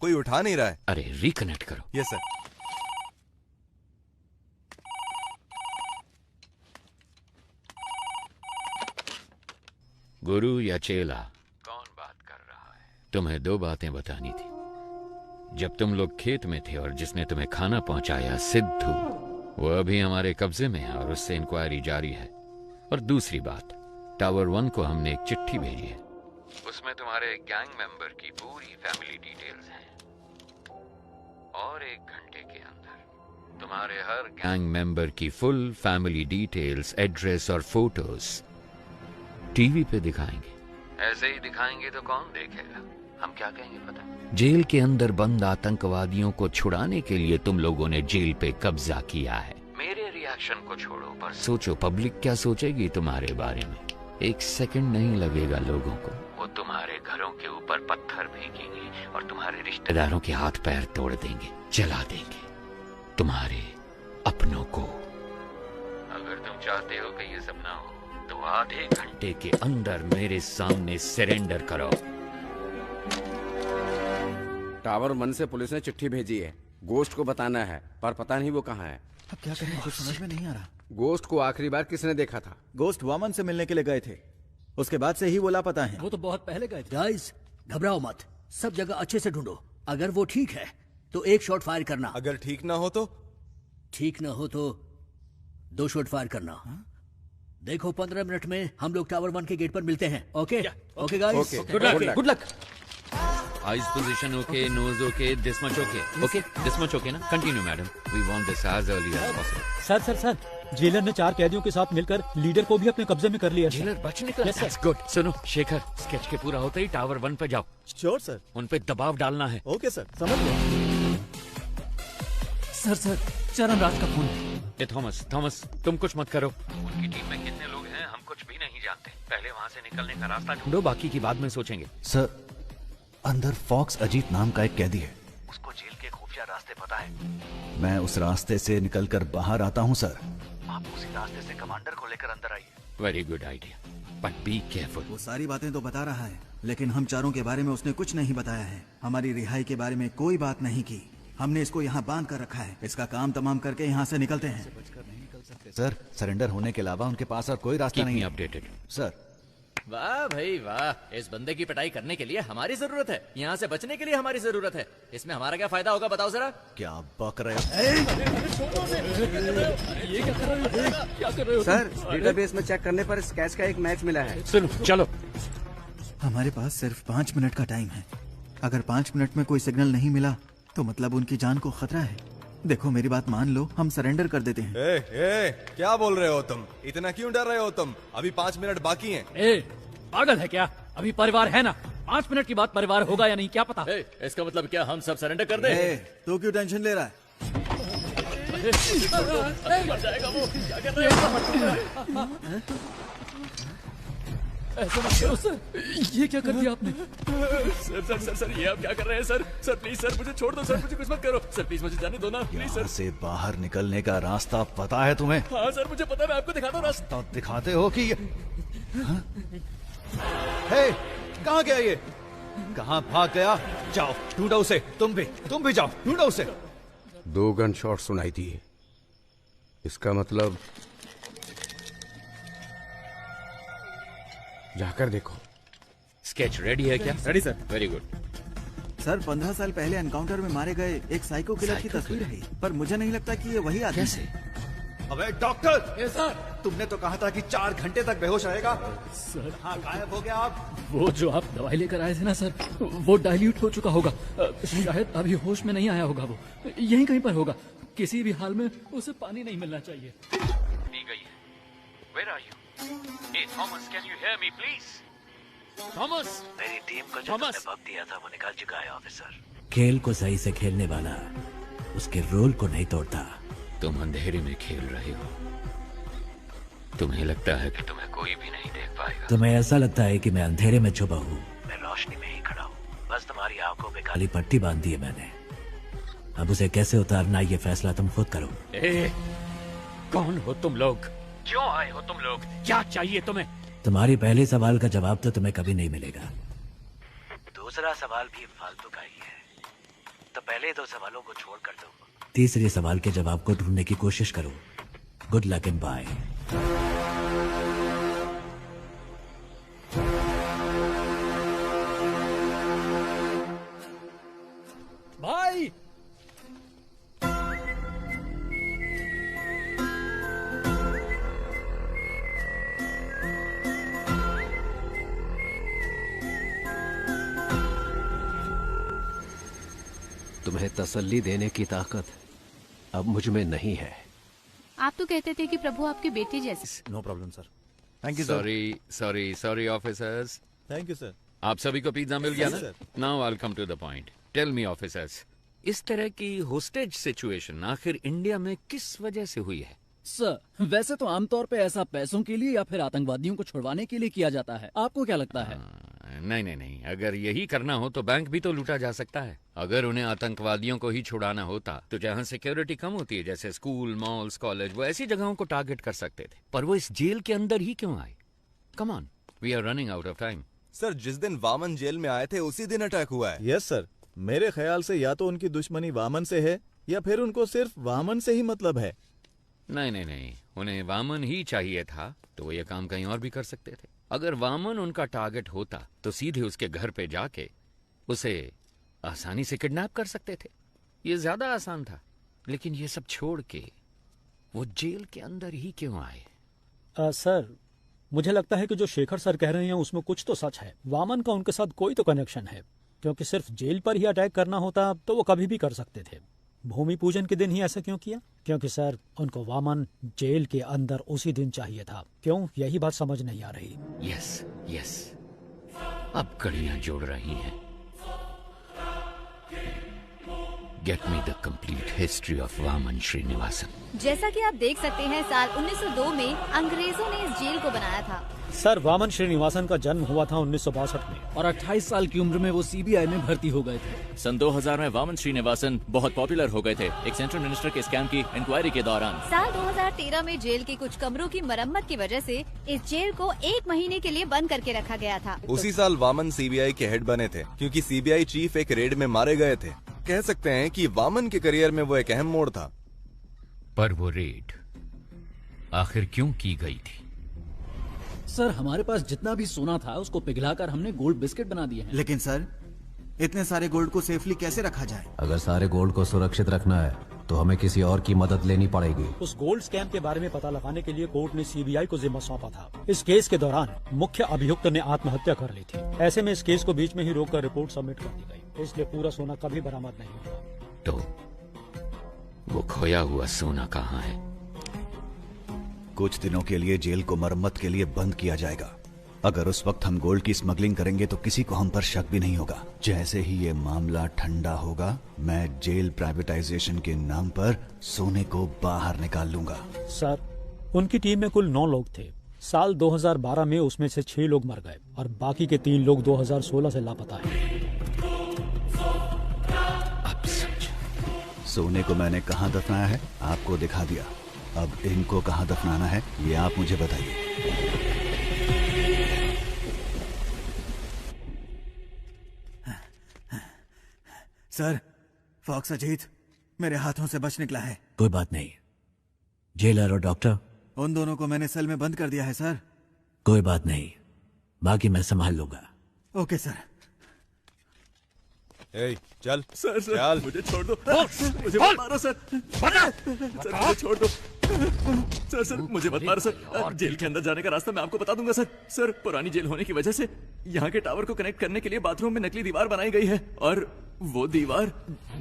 कोई उठा नहीं रहा है। अरे रिकनेक्ट करो। Yes sir. गुरु या चेला, कौन बात कर रहा है? तुम्हें 2 बातें बतानी थी। जब तुम लोग खेत में थे और जिसने तुम्हें खाना पहुंचाया सिद्धू, वो अभी हमारे कब्जे में है और उससे इंक्वायरी जारी है। और दूसरी बात, टावर 1 को हमने एक चिट्ठी भेजी है। उसमें तुम्हारे गैंग मेंबर की पूरी फैमिली डिटेल्स हैं। और 1 घंटे के अंदर तुम्हारे हर गैंग मेंबर की फुल फैमिली डिटेल्स, एड्रेस और फोटोज टीवी पे दिखाएंगे। ऐसे ही दिखाएंगे तो कौन देखेगा? हम क्या कहेंगे पता? जेल के अंदर बंद आतंकवादियों को छुड़ाने के लिए तुम लोगों ने जेल पे कब्जा किया है। मेरे रिएक्शन को छोड़ो, पर सोचो पब्लिक क्या सोचेगी तुम्हारे बारे में। 1 सेकंड नहीं लगेगा लोगों को। वो तुम्हारे घरों के ऊपर पत्थर फेंकेंगे और तुम्हारे रिश्तेदारों के हाथ पैर तोड़ देंगे, जला देंगे तुम्हारे अपनों को। अगर तुम चाहते हो कि ये सब ना हो तो आधे घंटे के अंदर मेरे सामने सरेंडर करो। टावर 1 से पुलिस ने चिट्ठी भेजी है। गोश्त को बताना है, पर पता नहीं वो कहाँ है। अब क्या करें, कुछ समझ में नहीं आ रहा। गोश्त को आखिरी बार किसने देखा था? गोश्त वामन से मिलने के लिए गए थे। उसके बाद से ही वो लापता है। वो तो बहुत पहले गए थे। गाइस, घबराओ मत। सब जगह अच्छे से ढूंढो। अगर वो ठीक है तो 1 शॉट फायर करना। अगर ठीक ना हो तो? ठीक ना हो तो 2 शॉट फायर करना। देखो 15 मिनट में हम लोग टावर 1 के गेट पर मिलते हैं। Okay guys, good luck. Eyes position okay, nose okay, this much okay, this much okay ना? Continue madam, we want this as early as possible. Sir jailer ने 4 कैदियों के साथ मिलकर लीडर को भी अपने कब्जे में कर लिया। जेलर बच निकला। That's good। सुनो शेखर, स्केच के पूरा होते ही टावर 1 पे जाओ। Sure sir. उन पे दबाव डालना है। ओके सर, समझ गया। सर चरण राज का फोन। ए थॉमस तुम कुछ मत करो। उनकी टीम में कितने लोग हैं हम कुछ भी नहीं जानते। पहले वहाँ से निकलने का रास्ता ढूंढो, बाकी की बाद में सोचेंगे। सर, अंदर फॉक्स अजीत नाम का एक कैदी है। उसको जेल के खुफिया रास्ते पता है। मैं उस रास्ते से निकलकर बाहर आता हूँ सर। आप उसी रास्ते से कमांडर को लेकर अंदर आइए। Very good idea, but be careful. वो सारी बातें तो बता रहा है, लेकिन हम चारों के बारे में उसने कुछ नहीं बताया है। हमारी रिहाई के बारे में कोई बात नहीं की। हमने इसको यहाँ बांध कर रखा है। इसका काम तमाम करके यहाँ से निकलते हैं। सर, सरेंडर होने के अलावा उनके पास और कोई रास्ता नहीं है। Updated sir. वाह भाई वाह, इस बंदे की पिटाई करने के लिए हमारी जरूरत है, यहाँ से बचने के लिए हमारी जरूरत है। इसमें हमारा क्या फायदा होगा बताओ जरा। क्या बक रहे हो? ये क्या कर रहे हो? सर, डेटाबेस में चेक करने पर स्केच का एक मैच मिला है। सुनो चलो। हमारे पास सिर्फ 5 मिनट का टाइम है। अगर 5 मिनट में कोई सिग्नल नहीं मिला तो मतलब उनकी जान को खतरा है। देखो मेरी बात मान लो, हम सरेंडर कर देते हैं। क्या बोल रहे हो तुम? इतना क्यों डर रहे हो तुम? अभी 5 मिनट बाकी हैं। पागल है क्या? अभी परिवार है ना, 5 मिनट की बाद परिवार होगा या नहीं क्या पता। इसका मतलब क्या हम सब सरेंडर कर दें? तो क्यों टेंशन ले रहा है? मर जाएगा वो। क्या कर रहे हो? ऐसा मत करो सर, ये क्या कर दिया आपने? सर ये आप क्या कर रहे हैं सर? सर प्लीज सर मुझे छोड़ दो सर, मुझे कुछ मत करो सर, प्लीज मुझे जाने दो ना प्लीज सर। यहाँ से बाहर निकलने का रास्ता पता है तुम्हें? हाँ सर मुझे पता है, मैं आपको दिखाता हूँ रास्ता। तो दिखाते हो कि हे, कहाँ गया ये? कहाँ भाग गया? जाओ ढूंढो उसे। तुम भी जाओ ढूंढो उसे। 2 गन शॉट सुनाई दिए। इसका मतलब जाकर देखो। स्केच रेडी है क्या? Ready sir. Very good sir, 15 साल पहले एनकाउंटर में मारे गए एक साइको किलर की तस्वीर है, पर मुझे नहीं लगता कि ये वही आदमी है। अबे डॉक्टर, सर तुमने तो कहा था कि 4 घंटे तक बेहोश रहेगा। सर हाँ, गायब हो गया आप। वो जो आप दवाई लेकर आए थे ना सर, वो डाइल्यूट हो चुका होगा। शायद अभी होश में नहीं आया होगा। वो यहीं कहीं पर होगा। किसी भी हाल में उसे पानी नहीं मिलना चाहिए। दी गई है। Where are you? Hey Thomas, can you hear me please? Thomas, मेरी टीम को जो तुमने बग दिया था वो निकाल चुका है ऑफिसर। खेल को सही से खेलने वाला उसके रोल को नहीं तोड़ता। तुम अंधेरे में खेल रहे हो। तुम्हें लगता है कि तुम्हें कोई भी नहीं देख पाएगा। तुम्हें ऐसा लगता है कि मैं अंधेरे में छुपा हूँ। मैं रोशनी में ही खड़ा हूँ, बस तुम्हारी आंखों में काली पट्टी बांध दी है मैंने। अब उसे कैसे उतारना ये फैसला तुम खुद करो। कौन हो तुम लोग? क्यों आए हो तुम लोग? क्या चाहिए तुम्हें? तुम्हारी पहले सवाल का जवाब तो तुम्हें कभी नहीं मिलेगा। दूसरा सवाल भी फालतू का ही है, तो पहले 2 सवालों को छोड़ कर दो। तीसरे सवाल के जवाब को ढूंढने की कोशिश करो। Good luck and bye. भाई तुम्हें तसल्ली देने की ताकत अब मुझ में नहीं है। आप तो कहते थे कि प्रभु आपके बेटे जैसे। No problem sir. Thank you sir. Sorry officers. Thank you sir. आप सभी को पिज्जा मिल गया ना? Sir. Now I will come to the point. Tell me officers, इस तरह की होस्टेज सिचुएशन आखिर इंडिया में किस वजह से हुई है? सर वैसे तो आमतौर पे ऐसा पैसों के लिए या फिर आतंकवादियों को छुड़वाने के लिए किया जाता है। आपको क्या लगता है? नहीं, अगर यही करना हो तो बैंक भी तो लूटा जा सकता है। अगर उन्हें आतंकवादियों को ही छुड़ाना होता तो जहाँ सिक्योरिटी कम होती है, जैसे स्कूल, मॉल्स, कॉलेज, वो ऐसी जगहों को टारगेट कर सकते थे। पर वो इस जेल के अंदर ही क्यों आए? Come on, we are running out of time. Sir, जिस दिन वामन जेल में आए थे उसी दिन अटैक हुआ है। यस सर, मेरे ख्याल से या तो उनकी दुश्मनी वामन से है या फिर उनको सिर्फ वामन से ही मतलब है। नहीं, उन्हें वामन ही चाहिए था तो वो ये काम कहीं और भी कर सकते थे। अगर वामन उनका टारगेट होता तो सीधे उसके घर पे जाके उसे आसानी से किडनैप कर सकते थे। ये ज्यादा आसान था। लेकिन ये सब छोड़ के वो जेल के अंदर ही क्यों आए? सर, मुझे लगता है कि जो शेखर सर कह रहे हैं उसमें कुछ तो सच है। वामन का उनके साथ कोई तो कनेक्शन है। क्योंकि सिर्फ जेल पर ही अटैक करना होता तो वो कभी भी कर सकते थे। भूमि पूजन के दिन ही ऐसा क्यों किया? क्योंकि सर उनको वामन जेल के अंदर उसी दिन चाहिए था। क्यों? यही बात समझ नहीं आ रही। यस यस, अब कड़ियां जोड़ रही हैं। Get me the complete history of Vaman Srinivasan. जैसा कि आप देख सकते हैं, साल 1902 में अंग्रेजों ने इस जेल को बनाया था। सर वामन श्रीनिवासन का जन्म हुआ था 1962 में और 28 साल की उम्र में वो सीबीआई में भर्ती हो गए थे। सन 2000 में वामन श्रीनिवासन बहुत पॉपुलर हो गए थे एक सेंट्रल मिनिस्टर के स्कैम की इंक्वायरी के दौरान। साल 2013 में जेल के कुछ कमरों की मरम्मत की वजह से इस जेल को 1 महीने के लिए बंद करके रखा गया था। उसी साल वामन सीबीआई के हेड बने थे, क्योंकि सीबीआई चीफ एक रेड में मारे गए थे। कह सकते हैं कि वामन के करियर में वो एक अहम मोड़ था। पर वो रेड आखिर क्यों की गई थी? सर हमारे पास जितना भी सोना था उसको पिघलाकर हमने गोल्ड बिस्किट बना दिए हैं। लेकिन सर इतने सारे गोल्ड को सेफली कैसे रखा जाए? अगर सारे गोल्ड को सुरक्षित रखना है तो हमें किसी और की मदद लेनी पड़ेगी। उस गोल्ड स्कैम के बारे में पता लगाने के लिए कोर्ट ने सीबीआई को जिम्मा सौंपा था। इस केस के दौरान मुख्य अभियुक्त ने आत्महत्या कर ली थी। ऐसे में इस केस को बीच में ही रोककर रिपोर्ट सबमिट कर दी गई, इसलिए पूरा सोना कभी बरामद नहीं हुआ। तो वो खोया हुआ सोना कहाँ है? कुछ दिनों के लिए जेल को मरम्मत के लिए बंद किया जाएगा। अगर उस वक्त हम गोल्ड की स्मगलिंग करेंगे तो किसी को हम पर शक भी नहीं होगा। जैसे ही ये मामला ठंडा होगा, मैं जेल प्राइवेटाइजेशन के नाम पर सोने को बाहर निकाल लूंगा। सर उनकी टीम में कुल 9 लोग थे। साल 2012 में उसमें से 6 लोग मर गए और बाकी के 3 लोग 2016 से लापता हैं। सोने को मैंने कहाँ दफनाया है आपको दिखा दिया। अब इनको कहाँ दफनाना है ये आप मुझे बताइए। सर फॉक्स अजीत मेरे हाथों से बच निकला है। कोई बात नहीं, जेलर और डॉक्टर उन दोनों को मैंने सेल में बंद कर दिया है सर। कोई बात नहीं, बाकी मैं संभाल लूंगा। Okay sir. ए, चल सर चल। मुझे छोड़ दो। मुझे मत मारो सर। सर मुझे छोड़ दो। सर मुझे मत मारो सर। जेल के अंदर जाने का रास्ता मैं आपको बता दूंगा सर। सर पुरानी जेल होने की वजह से यहाँ के टावर को कनेक्ट करने के लिए बाथरूम में नकली दीवार बनाई गई है, और वो दीवार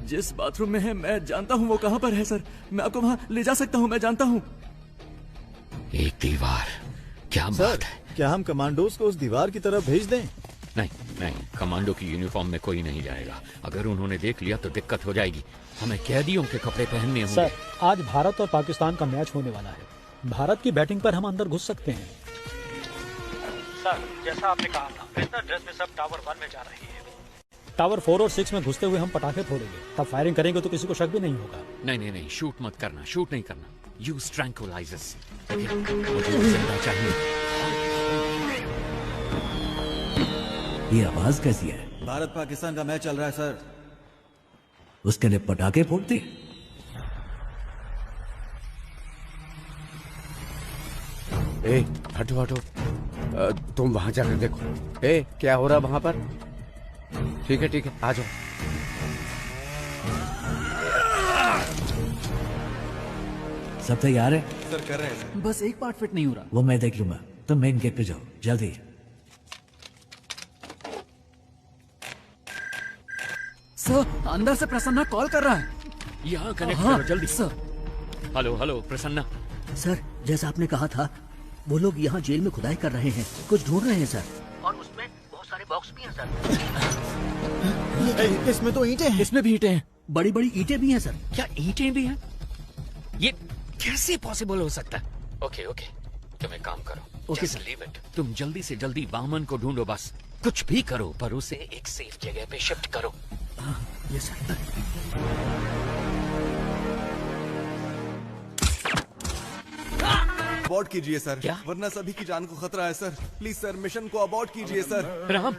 जिस बाथरूम में है मैं जानता हूँ वो कहाँ पर है सर। मैं आपको वहाँ ले जा सकता हूँ, मैं जानता हूँ। एक दीवार? क्या बात है? क्या हम कमांडोज को उस दीवार की तरफ भेज दें? नहीं नहीं, कमांडो की यूनिफॉर्म में कोई नहीं जाएगा। अगर उन्होंने देख लिया तो दिक्कत हो जाएगी। हमें कैदियों के कपड़े पहनने होंगे। सर आज भारत और पाकिस्तान का मैच होने वाला है। भारत की बैटिंग पर हम अंदर घुस सकते हैं। सर जैसा आपने कहा था, वेस्टर्न ड्रेस में सब टावर 1 में जा रही है। टावर 4 और 6 में घुसते हुए हम पटाखे फोड़ेंगे, तब फायरिंग करेंगे तो किसी को शक भी नहीं होगा। नहीं नहीं नहीं, शूट मत करना, शूट नहीं करना। Use tranquillisers. मुझे जिंदा चाहिए। ये आवाज कैसी है? भारत पाकिस्तान का मैच चल रहा है सर। उसके लिए पटाखे फोड़ते? ए हटो हटो, तुम वहां जाकर देखो। ए क्या हो रहा वहां पर? ठीक है आ जाओ। सब तैयार है? सर कर रहे हैं सर। बस एक पार्ट फिट नहीं हो रहा। वो मैं देख लूंगा, तुम मेन गेट पे जाओ जल्दी। सर अंदर से प्रसन्ना कॉल कर रहा है। यहाँ कनेक्ट हाँ, करो जल्दी। Sir. Hello hello Prasanna. Sir जैसा आपने कहा था, वो लोग यहाँ जेल में खुदाई कर रहे हैं, कुछ ढूंढ रहे हैं सर। और उसमें बहुत सारे बॉक्स भी हैं सर। इसमें तो ईंटें हैं। इसमें भी ईंटें हैं। बड़ी बड़ी ईंटें भी हैं सर। क्या ईंटें भी हैं? ये कैसे पॉसिबल हो सकता है? ओके तुम एक काम करो, ओके सर लीव इट। तुम जल्दी से जल्दी वामन को ढूंढो, बस कुछ भी करो पर उसे एक सेफ जगह पे शिफ्ट करो। Yes sir. अबॉर्ट कीजिए सर। क्या? वरना सभी की जान को खतरा है सर। प्लीज सर मिशन को अबॉर्ट कीजिए सर। राम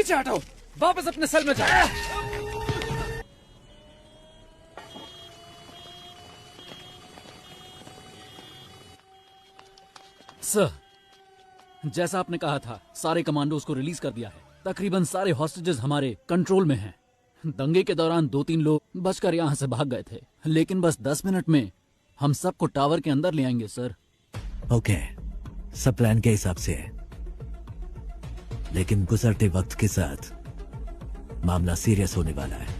पीछे हटो, वापस अपने सेल में जाओ। सर, जैसा आपने कहा था, सारे कमांडोज को रिलीज कर दिया है। तकरीबन सारे हॉस्टेजेस हमारे कंट्रोल में हैं। दंगे के दौरान 2-3 लोग बचकर यहाँ से भाग गए थे, लेकिन बस 10 मिनट में हम सबको टावर के अंदर ले आएंगे सर। ओके, सब प्लान के हिसाब से है, लेकिन गुजरते वक्त के साथ मामला सीरियस होने वाला है।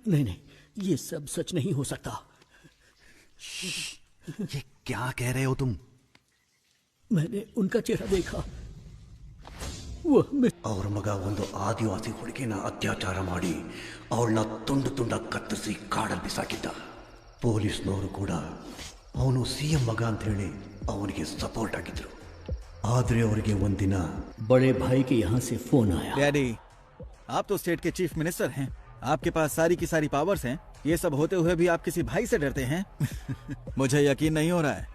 नहीं, ये सब सच नहीं हो सकता। ये क्या कह रहे हो तुम? मैंने उनका चेहरा देखा। ಅವ್ರ ಮಗ ಒಂದು ಆದಿವಾಸಿ ಹುಡುಗಿನ ಅತ್ಯಾಚಾರ ಮಾಡಿ ಅವಳನ್ನ ತುಂಡು ತುಂಡ ಕತ್ತರಿಸಿ ಕಾಡಲ್ಲಿ ಬಿಸಾಕಿದ್ದ. ಪೊಲೀಸ್ನವರು ಕೂಡ ಅವನು ಸಿಎಂ ಮಗ ಅಂತ ಹೇಳಿ ಅವನಿಗೆ ಸಪೋರ್ಟ್ ಆಗಿದ್ರು. ಆದ್ರೆ ಅವರಿಗೆ ಒಂದಿನ बड़े भाई के यहाँ से फोन आया। डैडी, आप तो स्टेट के चीफ मिनिस्टर हैं, आपके पास सारी की सारी पावर्स हैं। ये सब होते हुए भी आप किसी भाई से डरते हैं? मुझे यकीन नहीं हो रहा है।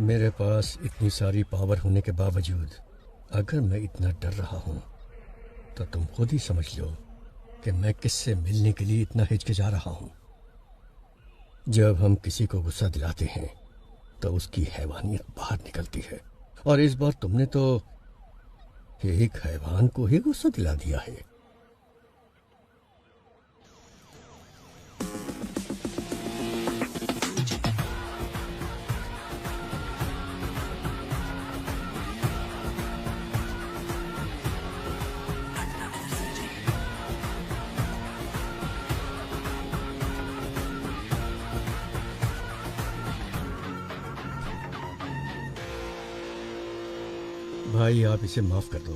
मेरे पास इतनी सारी पावर होने के बावजूद अगर मैं इतना डर रहा हूं तो तुम खुद ही समझ लो कि मैं किससे मिलने के लिए इतना हिचकिचा रहा हूं। जब हम किसी को गुस्सा दिलाते हैं तो उसकी हैवानियत बाहर निकलती है, और इस बार तुमने तो एक हैवान को ही गुस्सा दिला दिया है। भाई, आप इसे माफ कर दो।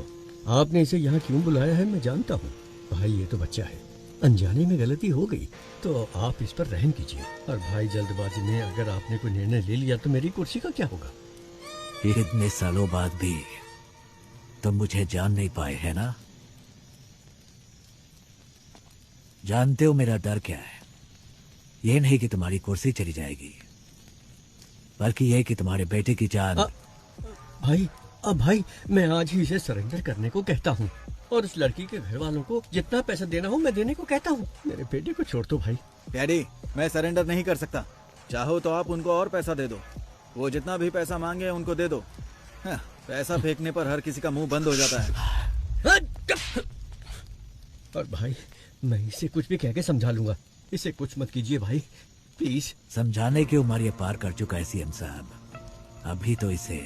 आपने इसे यहाँ क्यों बुलाया है मैं जानता हूँ। भाई, ये तो बच्चा है, अनजाने में गलती हो गई तो आप इस पर रहम कीजिए। और भाई, जल्दबाजी में अगर आपने कोई निर्णय ले लिया तो मेरी कुर्सी का क्या होगा? इतने सालों बाद भी तुम मुझे जान नहीं पाए है ना? जानते हो मेरा डर क्या है? ये नहीं कि तुम्हारी कुर्सी चली जाएगी, बल्कि यह कि तुम्हारे बेटे की जान। भाई, अब भाई, मैं आज ही इसे सरेंडर करने को कहता हूँ, और उस लड़की के घर वालों को जितना पैसा देना हो मैं देने को कहता हूँ। मेरे बेटे को छोड़ दो भाई। डैडी, मैं सरेंडर नहीं कर सकता। चाहो तो आप उनको और पैसा दे दो, वो जितना भी पैसा मांगे उनको दे दो। हाँ, पैसा फेंकने पर हर किसी का मुंह बंद हो जाता है। और भाई, मैं इसे कुछ भी कह के समझा लूंगा, इसे कुछ मत कीजिए भाई, प्लीज। समझाने की उम्र ये पार कर चुका है सीएम साहब, अभी तो इसे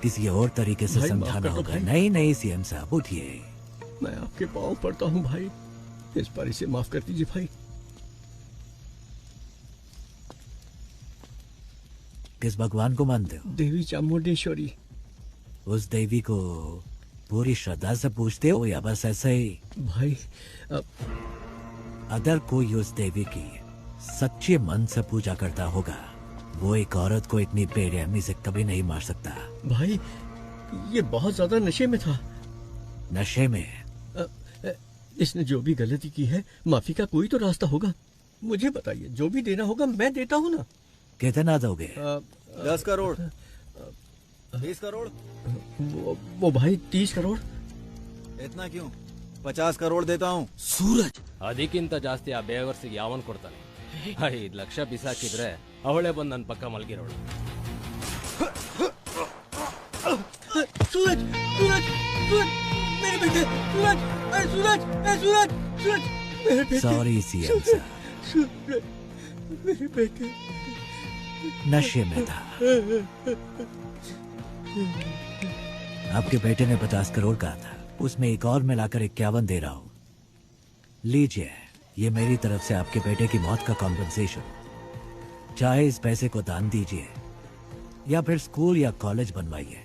किसी और तरीके से समझाना होगा। नहीं नहीं सीएम साहब, उठिए। मैं आपके पाँव पड़ता हूँ भाई, इस बार इसे माफ कर दीजिए भाई। किस भगवान को मानते हो? देवी चामुंडेश्वरी। उस देवी को पूरी श्रद्धा से पूछते हो या बस ऐसे ही? भाई, अगर कोई उस देवी की सच्चे मन से पूजा करता होगा, वो एक औरत को इतनी बेरहमी से कभी नहीं मार सकता। भाई, ये बहुत ज्यादा नशे में था। नशे में? इसने जो भी गलती की है, माफी का कोई तो रास्ता होगा। मुझे बताइए, जो भी देना होगा मैं देता हूँ ना। कितना दोगे? 10 करोड़, 20 करोड़। वो भाई 30 करोड़। इतना क्यों? 50 करोड़ देता हूँ। सूरज, ಅದಕ್ಕಿಂತ ಜಾಸ್ತಿ ಆ ಬೇವರ್ಸಿಗೆ ಯಾವನ್ ಕೊಡ್ತಾನೆ? 5 ಲಕ್ಷ ಬಿಸಾಕಿದ್ರೆ ಅವಳೇ ಬಂದು ನನ್ನ ಪಕ್ಕ ಮಲಗಿರೋಳು. सूरज, सूरज, सूरज, मेरे बेटे, सूरज, सूरज, सूरज, सूरज, मेरे बेटे। सॉरी सीएम साहब, सूरज, मेरे बेटे नशे में था। आपके बेटे ने 50 करोड़ कहा था, उसमें एक और मिलाकर 51 दे रहा हूं। लीजिए, ये मेरी तरफ से आपके बेटे की मौत का कॉम्पेंसेशन। चाहे इस पैसे को दान दीजिए या फिर स्कूल या कॉलेज बनवाइए।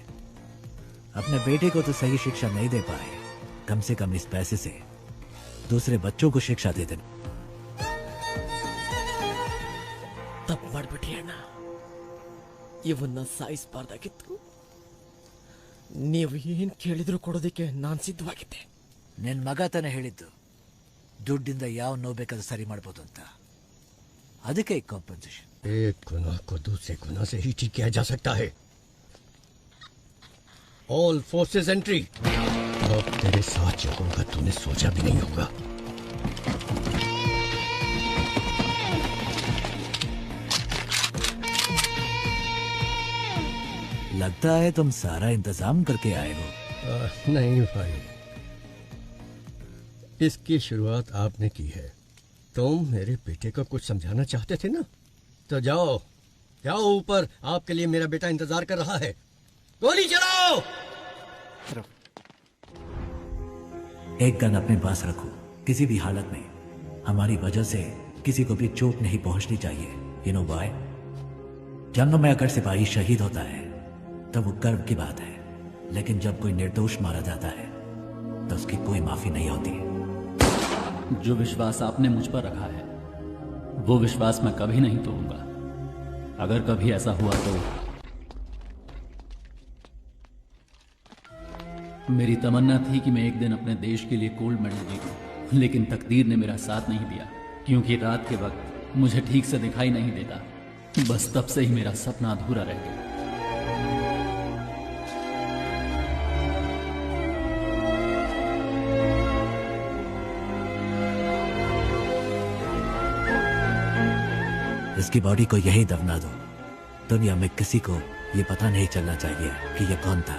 अपने बेटे को तो सही शिक्षा नहीं दे पाए, कम से कम इस पैसे से दूसरे बच्चों को शिक्षा दे देना। ತಪ್ಪು ಮಾಡ್ಬಿಟ್ರಿ ಅಣ್ಣ, ಇವನ್ನ ಸಾಯಿಸಬಾರ್ದಾಗಿತ್ತು. ನೀವು ಏನ್ ಕೇಳಿದ್ರು ಕೊಡೋದಕ್ಕೆ ನಾನ್ ಸಿದ್ಧವಾಗಿದ್ದೆ. ನಿನ್ ಮಗ ತಾನೇ ಹೇಳಿದ್ದು ದುಡ್ಡಿಂದ ಯಾವ ನೋವು ಬೇಕಾದ್ರೂ ಸರಿ ಮಾಡ್ಬೋದು ಅಂತ. अधिक एक कॉम्पेंसेशन। एक गुनाह को दूसरे गुनाह से ही ठीक किया जा सकता है। All forces entry. अब तेरे साथ जो होगा तूने सोचा भी नहीं होगा। लगता है तुम सारा इंतजाम करके आए हो। नहीं भाई, इसकी शुरुआत आपने की है। तुम मेरे बेटे को कुछ समझाना चाहते थे ना, तो जाओ जाओ ऊपर, आपके लिए मेरा बेटा इंतजार कर रहा है। गोली चलाओ। एक गन अपने पास रखो। किसी भी हालत में हमारी वजह से किसी को भी चोट नहीं पहुंचनी चाहिए। You know why? जंग में अगर सिपाही शहीद होता है तो वो गर्व की बात है, लेकिन जब कोई निर्दोष मारा जाता है तो उसकी कोई माफी नहीं होती। जो विश्वास आपने मुझ पर रखा है वो विश्वास मैं कभी नहीं तोड़ूंगा। अगर कभी ऐसा हुआ तो मेरी तमन्ना थी कि मैं एक दिन अपने देश के लिए गोल्ड मेडल जीतूं, लेकिन तकदीर ने मेरा साथ नहीं दिया, क्योंकि रात के वक्त मुझे ठीक से दिखाई नहीं देता। बस तब से ही मेरा सपना अधूरा रह गया। इसकी बॉडी को यही दफना दो। दुनिया में किसी को ये पता नहीं चलना चाहिए कि ये कौन था।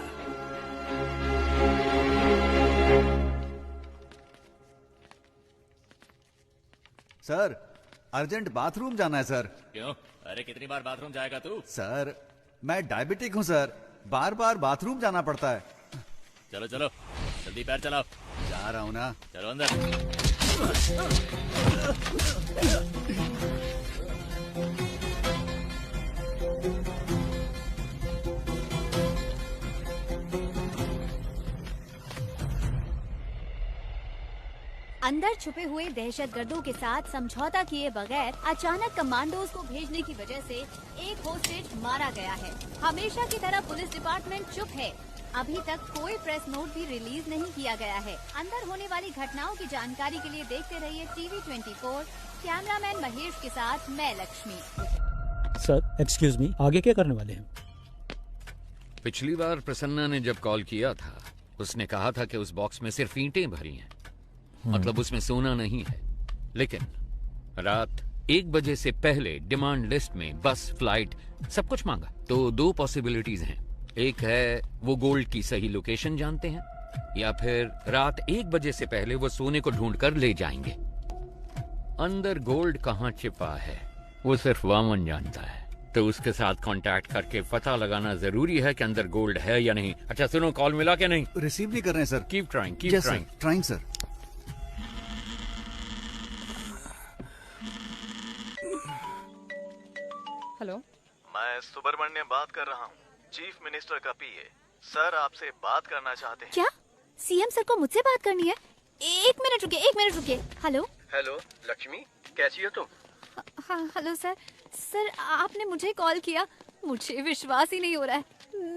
सर, अर्जेंट बाथरूम जाना है सर। क्यों? अरे कितनी बार बाथरूम जाएगा तू? सर, मैं डायबिटिक हूँ सर, बार बार बाथरूम जाना पड़ता है। चलो चलो जल्दी पैर चलाओ। जा रहा हूँ ना। चलो अंदर। अंदर छुपे हुए दहशतगर्दों के साथ समझौता किए बगैर अचानक कमांडोज को भेजने की वजह से एक होस्टेज मारा गया है। हमेशा की तरह पुलिस डिपार्टमेंट चुप है। अभी तक कोई प्रेस नोट भी रिलीज नहीं किया गया है। अंदर होने वाली घटनाओं की जानकारी के लिए देखते रहिए टीवी 24। कैमरामैन महेश के साथ मैं लक्ष्मी। सर एक्सक्यूज मी, आगे क्या करने वाले हैं? पिछली बार प्रसन्ना ने जब कॉल किया था उसने कहा था कि उस बॉक्स में सिर्फ ईंटें भरी हैं, मतलब उसमें सोना नहीं है। लेकिन रात 1 बजे से पहले डिमांड लिस्ट में बस, फ्लाइट सब कुछ मांगा। तो 2 पॉसिबिलिटीज हैं। एक है वो गोल्ड की सही लोकेशन जानते हैं, या फिर रात 1 बजे से पहले वो सोने को ढूंढ कर ले जाएंगे। अंदर गोल्ड कहाँ छिपा है वो सिर्फ वामन जानता है, तो उसके साथ कांटेक्ट करके पता लगाना जरूरी है कि अंदर गोल्ड है या नहीं। अच्छा सुनो, कॉल मिला क्या? नहीं रिसीव नहीं कर रहे हैं sir. Keep trying, keep trying. Trying sir. Hello, मैं सुब्रमण्यम बात कर रहा हूँ, चीफ मिनिस्टर का पीए। सर आपसे बात करना चाहते हैं। क्या सीएम सर को मुझसे बात करनी है? 1 मिनट रुकिए, 1 मिनट रुकिए। हेलो हेलो लक्ष्मी, कैसी हो तुम? हाँ हेलो सर। सर आपने मुझे कॉल किया, मुझे विश्वास ही नहीं हो रहा है।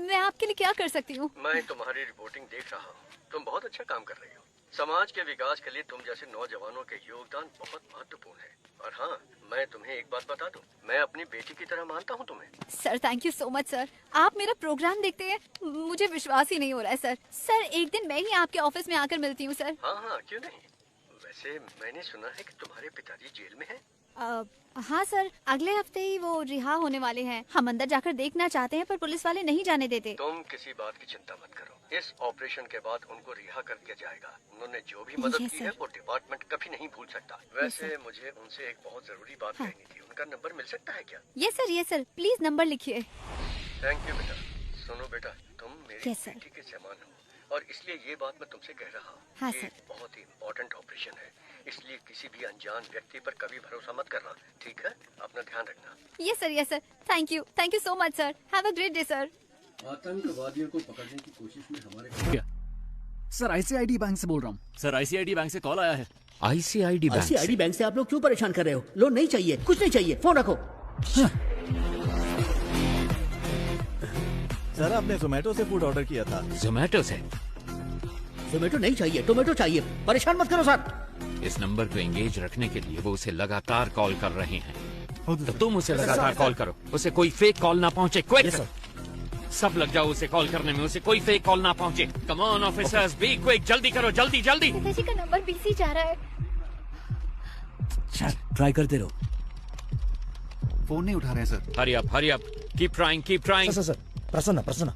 मैं आपके लिए क्या कर सकती हूँ? मैं तुम्हारी रिपोर्टिंग देख रहा हूँ, तुम बहुत अच्छा काम कर रही हो। समाज के विकास के लिए तुम जैसे नौजवानों के योगदान बहुत महत्वपूर्ण है। और हाँ, मैं तुम्हें एक बात बता दूं, मैं अपनी बेटी की तरह मानता हूँ तुम्हें। Sir thank you so much sir. आप मेरा प्रोग्राम देखते हैं, मुझे विश्वास ही नहीं हो रहा है सर। सर एक दिन मैं ही आपके ऑफिस में आकर मिलती हूँ सर। हाँ हाँ क्यों नहीं। वैसे मैंने सुना है कि तुम्हारे पिताजी जेल में हैं। हाँ सर, अगले हफ्ते ही वो रिहा होने वाले हैं। हम अंदर जाकर देखना चाहते हैं पर पुलिस वाले नहीं जाने देते। तुम किसी बात की चिंता मत करो, इस ऑपरेशन के बाद उनको रिहा कर दिया जाएगा। उन्होंने जो भी मदद की है वो डिपार्टमेंट कभी नहीं भूल सकता। वैसे मुझे उनसे एक बहुत जरूरी बात कहनी थी, उनका नंबर मिल सकता है क्या? यस सर, प्लीज नंबर लिखिए। थैंक यू बेटा। सुनो बेटा, तुम मेरी बेटी के समान हो और इसलिए ये बात मैं तुमसे कह रहा हूँ। हाँ ये बहुत ही इम्पोर्टेंट ऑपरेशन है, इसलिए किसी भी अनजान व्यक्ति पर कभी भरोसा मत करना, ठीक है? अपना ध्यान रखना। Yes sir. Thank you so much sir. Have a great day sir. आतंकवादियों को पकड़ने की कोशिश में हमारे क्या? सर आईसीआईडी बैंक से बोल रहा हूँ। सर आईसीआईडी बैंक से कॉल आया है। आईसीआईडी बैंक से आप लोग क्यों परेशान कर रहे हो? लोन नहीं चाहिए, कुछ नहीं चाहिए, फोन रखो। सर आपने जोमेटो से फूड ऑर्डर किया था। जोमेटो से? जोमेटो नहीं चाहिए, टोमेटो चाहिए। परेशान मत करो सर। इस नंबर को एंगेज रखने के लिए वो उसे लगातार कॉल कर रहे हैं। तो तुम उसे लगातार कॉल करो, उसे कोई फेक कॉल ना पहुंचे। क्विक, सब लग जाओ उसे कॉल करने में, उसे कोई फेक कॉल ना पहुंचे। Come on officers, be quick, जल्दी करो, जल्दी जल्दी। पिताजी का नंबर बिजी जा रहा है। ट्राई करते रहो। फोन नहीं उठा रहे हैं sir. Hurry up, keep trying, keep trying. Sir Prasanna.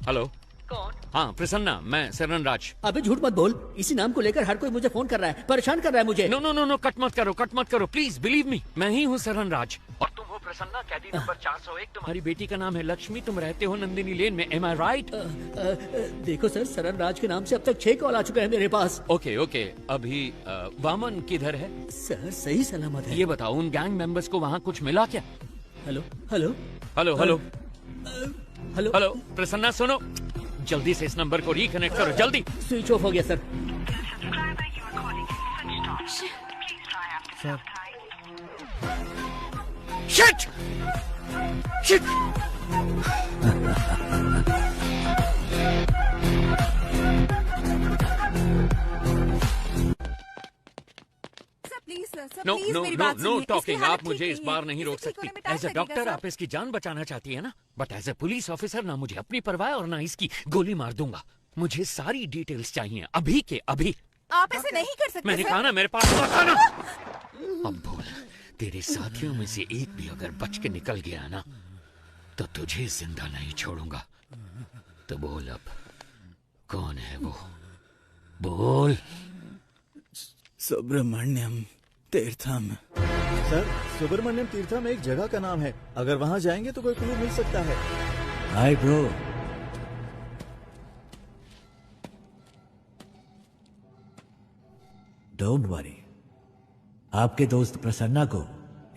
Hello, कौन? हाँ प्रसन्ना, मैं सरन राज। अबे झूठ मत बोल, इसी नाम को लेकर हर कोई मुझे फोन कर रहा है, परेशान कर रहा है मुझे। नो, कट मत करो प्लीज, बिलीव मी, मैं ही हूँ सरन राज। और तुम हो प्रसन्ना, कैदी नंबर 401। तुम्हारी बेटी का नाम है लक्ष्मी, तुम रहते हो नंदिनी लेन में, एम आई राइट? देखो सर, सरन राज के नाम से अब तक 6 कॉल आ चुके हैं मेरे पास। ओके, अभी वामन किधर है? सर सही सलामत है। ये बताओ, उन गैंग मेंबर्स को वहाँ कुछ मिला क्या? हेलो। प्रसन्ना सुनो, जल्दी से इस नंबर को रिकनेक्ट करो, जल्दी। स्विच ऑफ हो गया सर। शिट! Know talking. आप मुझे इस बार नहीं रोक सकती। एज ए डॉक्टर आप इसकी जान बचाना चाहती है ना, but as a police officer ना मुझे अपनी परवाह और ना इसकी गोली मार दूंगा। मुझे सारी डिटेल्स चाहिए अभी के अभी। आप ऐसे नहीं कर सकते। मैंने कहा ना, मेरे पास मत आना। अब बोल, तेरे साथियों में से एक भी अगर बच के निकल गया ना, तो तुझे जिंदा नहीं छोड़ूंगा। तो बोल अब, कौन है वो? बोल। सुब्रमण्यम तीर्थम। सर, सुब्रमण्यम तीर्थम एक जगह का नाम है, अगर वहाँ जाएंगे तो कोई क्लू मिल सकता है। Hi bro. डोंट वरी, आपके दोस्त प्रसन्ना को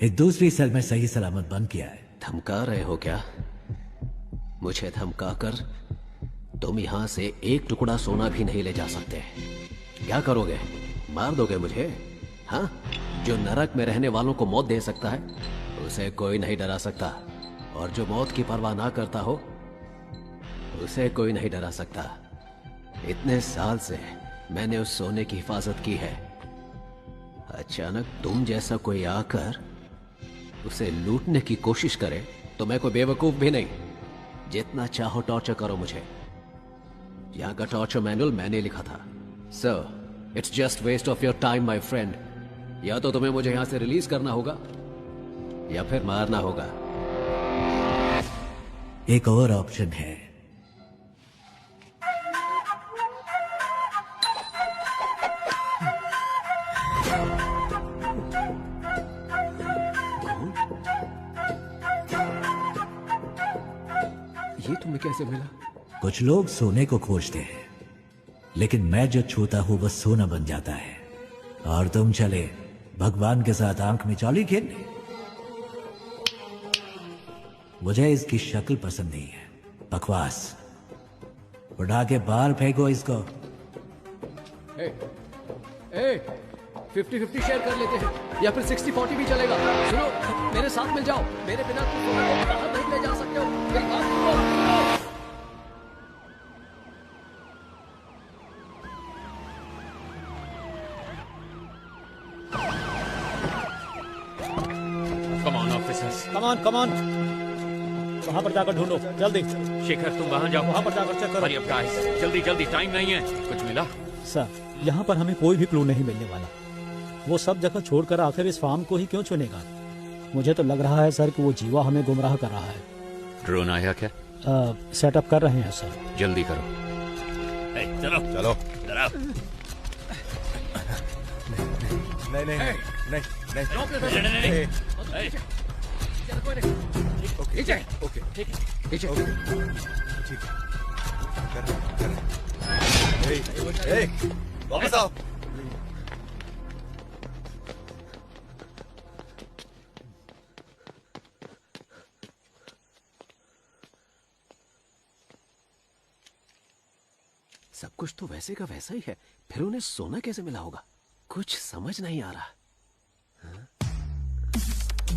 एक दूसरी सेल में सही सलामत बंद किया है। धमका रहे हो क्या? मुझे धमकाकर तुम यहाँ से एक टुकड़ा सोना भी नहीं ले जा सकते। क्या करोगे? मार दोगे मुझे? हाँ? जो नरक में रहने वालों को मौत दे सकता है, उसे कोई नहीं डरा सकता। और जो मौत की परवाह ना करता हो, उसे कोई नहीं डरा सकता। इतने साल से मैंने उस सोने की हिफाजत की है। अचानक तुम जैसा कोई आकर उसे लूटने की कोशिश करे तो मैं कोई बेवकूफ भी नहीं। जितना चाहो टॉर्चर करो मुझे। यहाँ का टॉर्चर मैनुअल मैंने लिखा था। Sir, it's just waste of your time my friend. या तो तुम्हें मुझे यहां से रिलीज करना होगा या फिर मारना होगा। एक और ऑप्शन है। ये तुम्हें कैसे मिला? कुछ लोग सोने को खोजते हैं, लेकिन मैं जो छूता हूं वह सोना बन जाता है। और तुम चले भगवान के साथ आंख में चौली खेलने। मुझे इसकी शक्ल पसंद नहीं है, बकवास। उठा के बाहर फेंको इसको। 50-50 शेयर कर लेते हैं, या फिर 60-40 भी चलेगा। सुनो, मेरे साथ मिल जाओ। मेरे बिना तुम कहां नहीं ले जा सकते हो। मेरी बात सुनो। Come on. वहाँ पर जाकर ढूंढो, जल्दी। शेखर, तुम वहाँ जाओ। वहाँ पर जाकर चेक करो। हरी अप गाइस, जल्दी, टाइम नहीं है। कुछ मिला? सर, यहाँ पर हमें कोई भी क्लू नहीं मिलने वाला। वो सब जगह छोड़कर आखिर इस फार्म को ही क्यों चुनेगा? मुझे तो लग रहा है सर कि वो जीवा हमें गुमराह कर रहा है। ड्रोन आया क्या? सेटअप कर रहे हैं सर। जल्दी करो। चलो वापस आओ। सब कुछ तो वैसे का वैसा ही है, फिर उन्हें सोना कैसे मिला होगा? कुछ समझ नहीं आ रहा।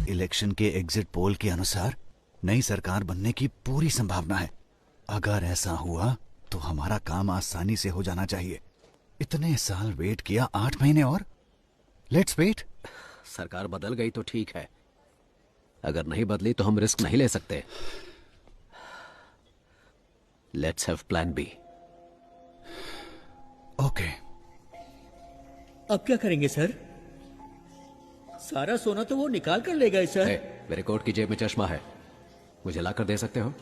इलेक्शन के एग्जिट पोल के अनुसार नई सरकार बनने की पूरी संभावना है। अगर ऐसा हुआ तो हमारा काम आसानी से हो जाना चाहिए। इतने साल वेट किया, 8 महीने और। Let's wait. सरकार बदल गई तो ठीक है, अगर नहीं बदली तो हम रिस्क नहीं ले सकते। Let's have plan B. Okay. अब क्या करेंगे सर? सारा सोना तो वो निकाल कर ले गए सर। मेरे कोट की जेब में चश्मा है, मुझे लाकर दे सकते हो?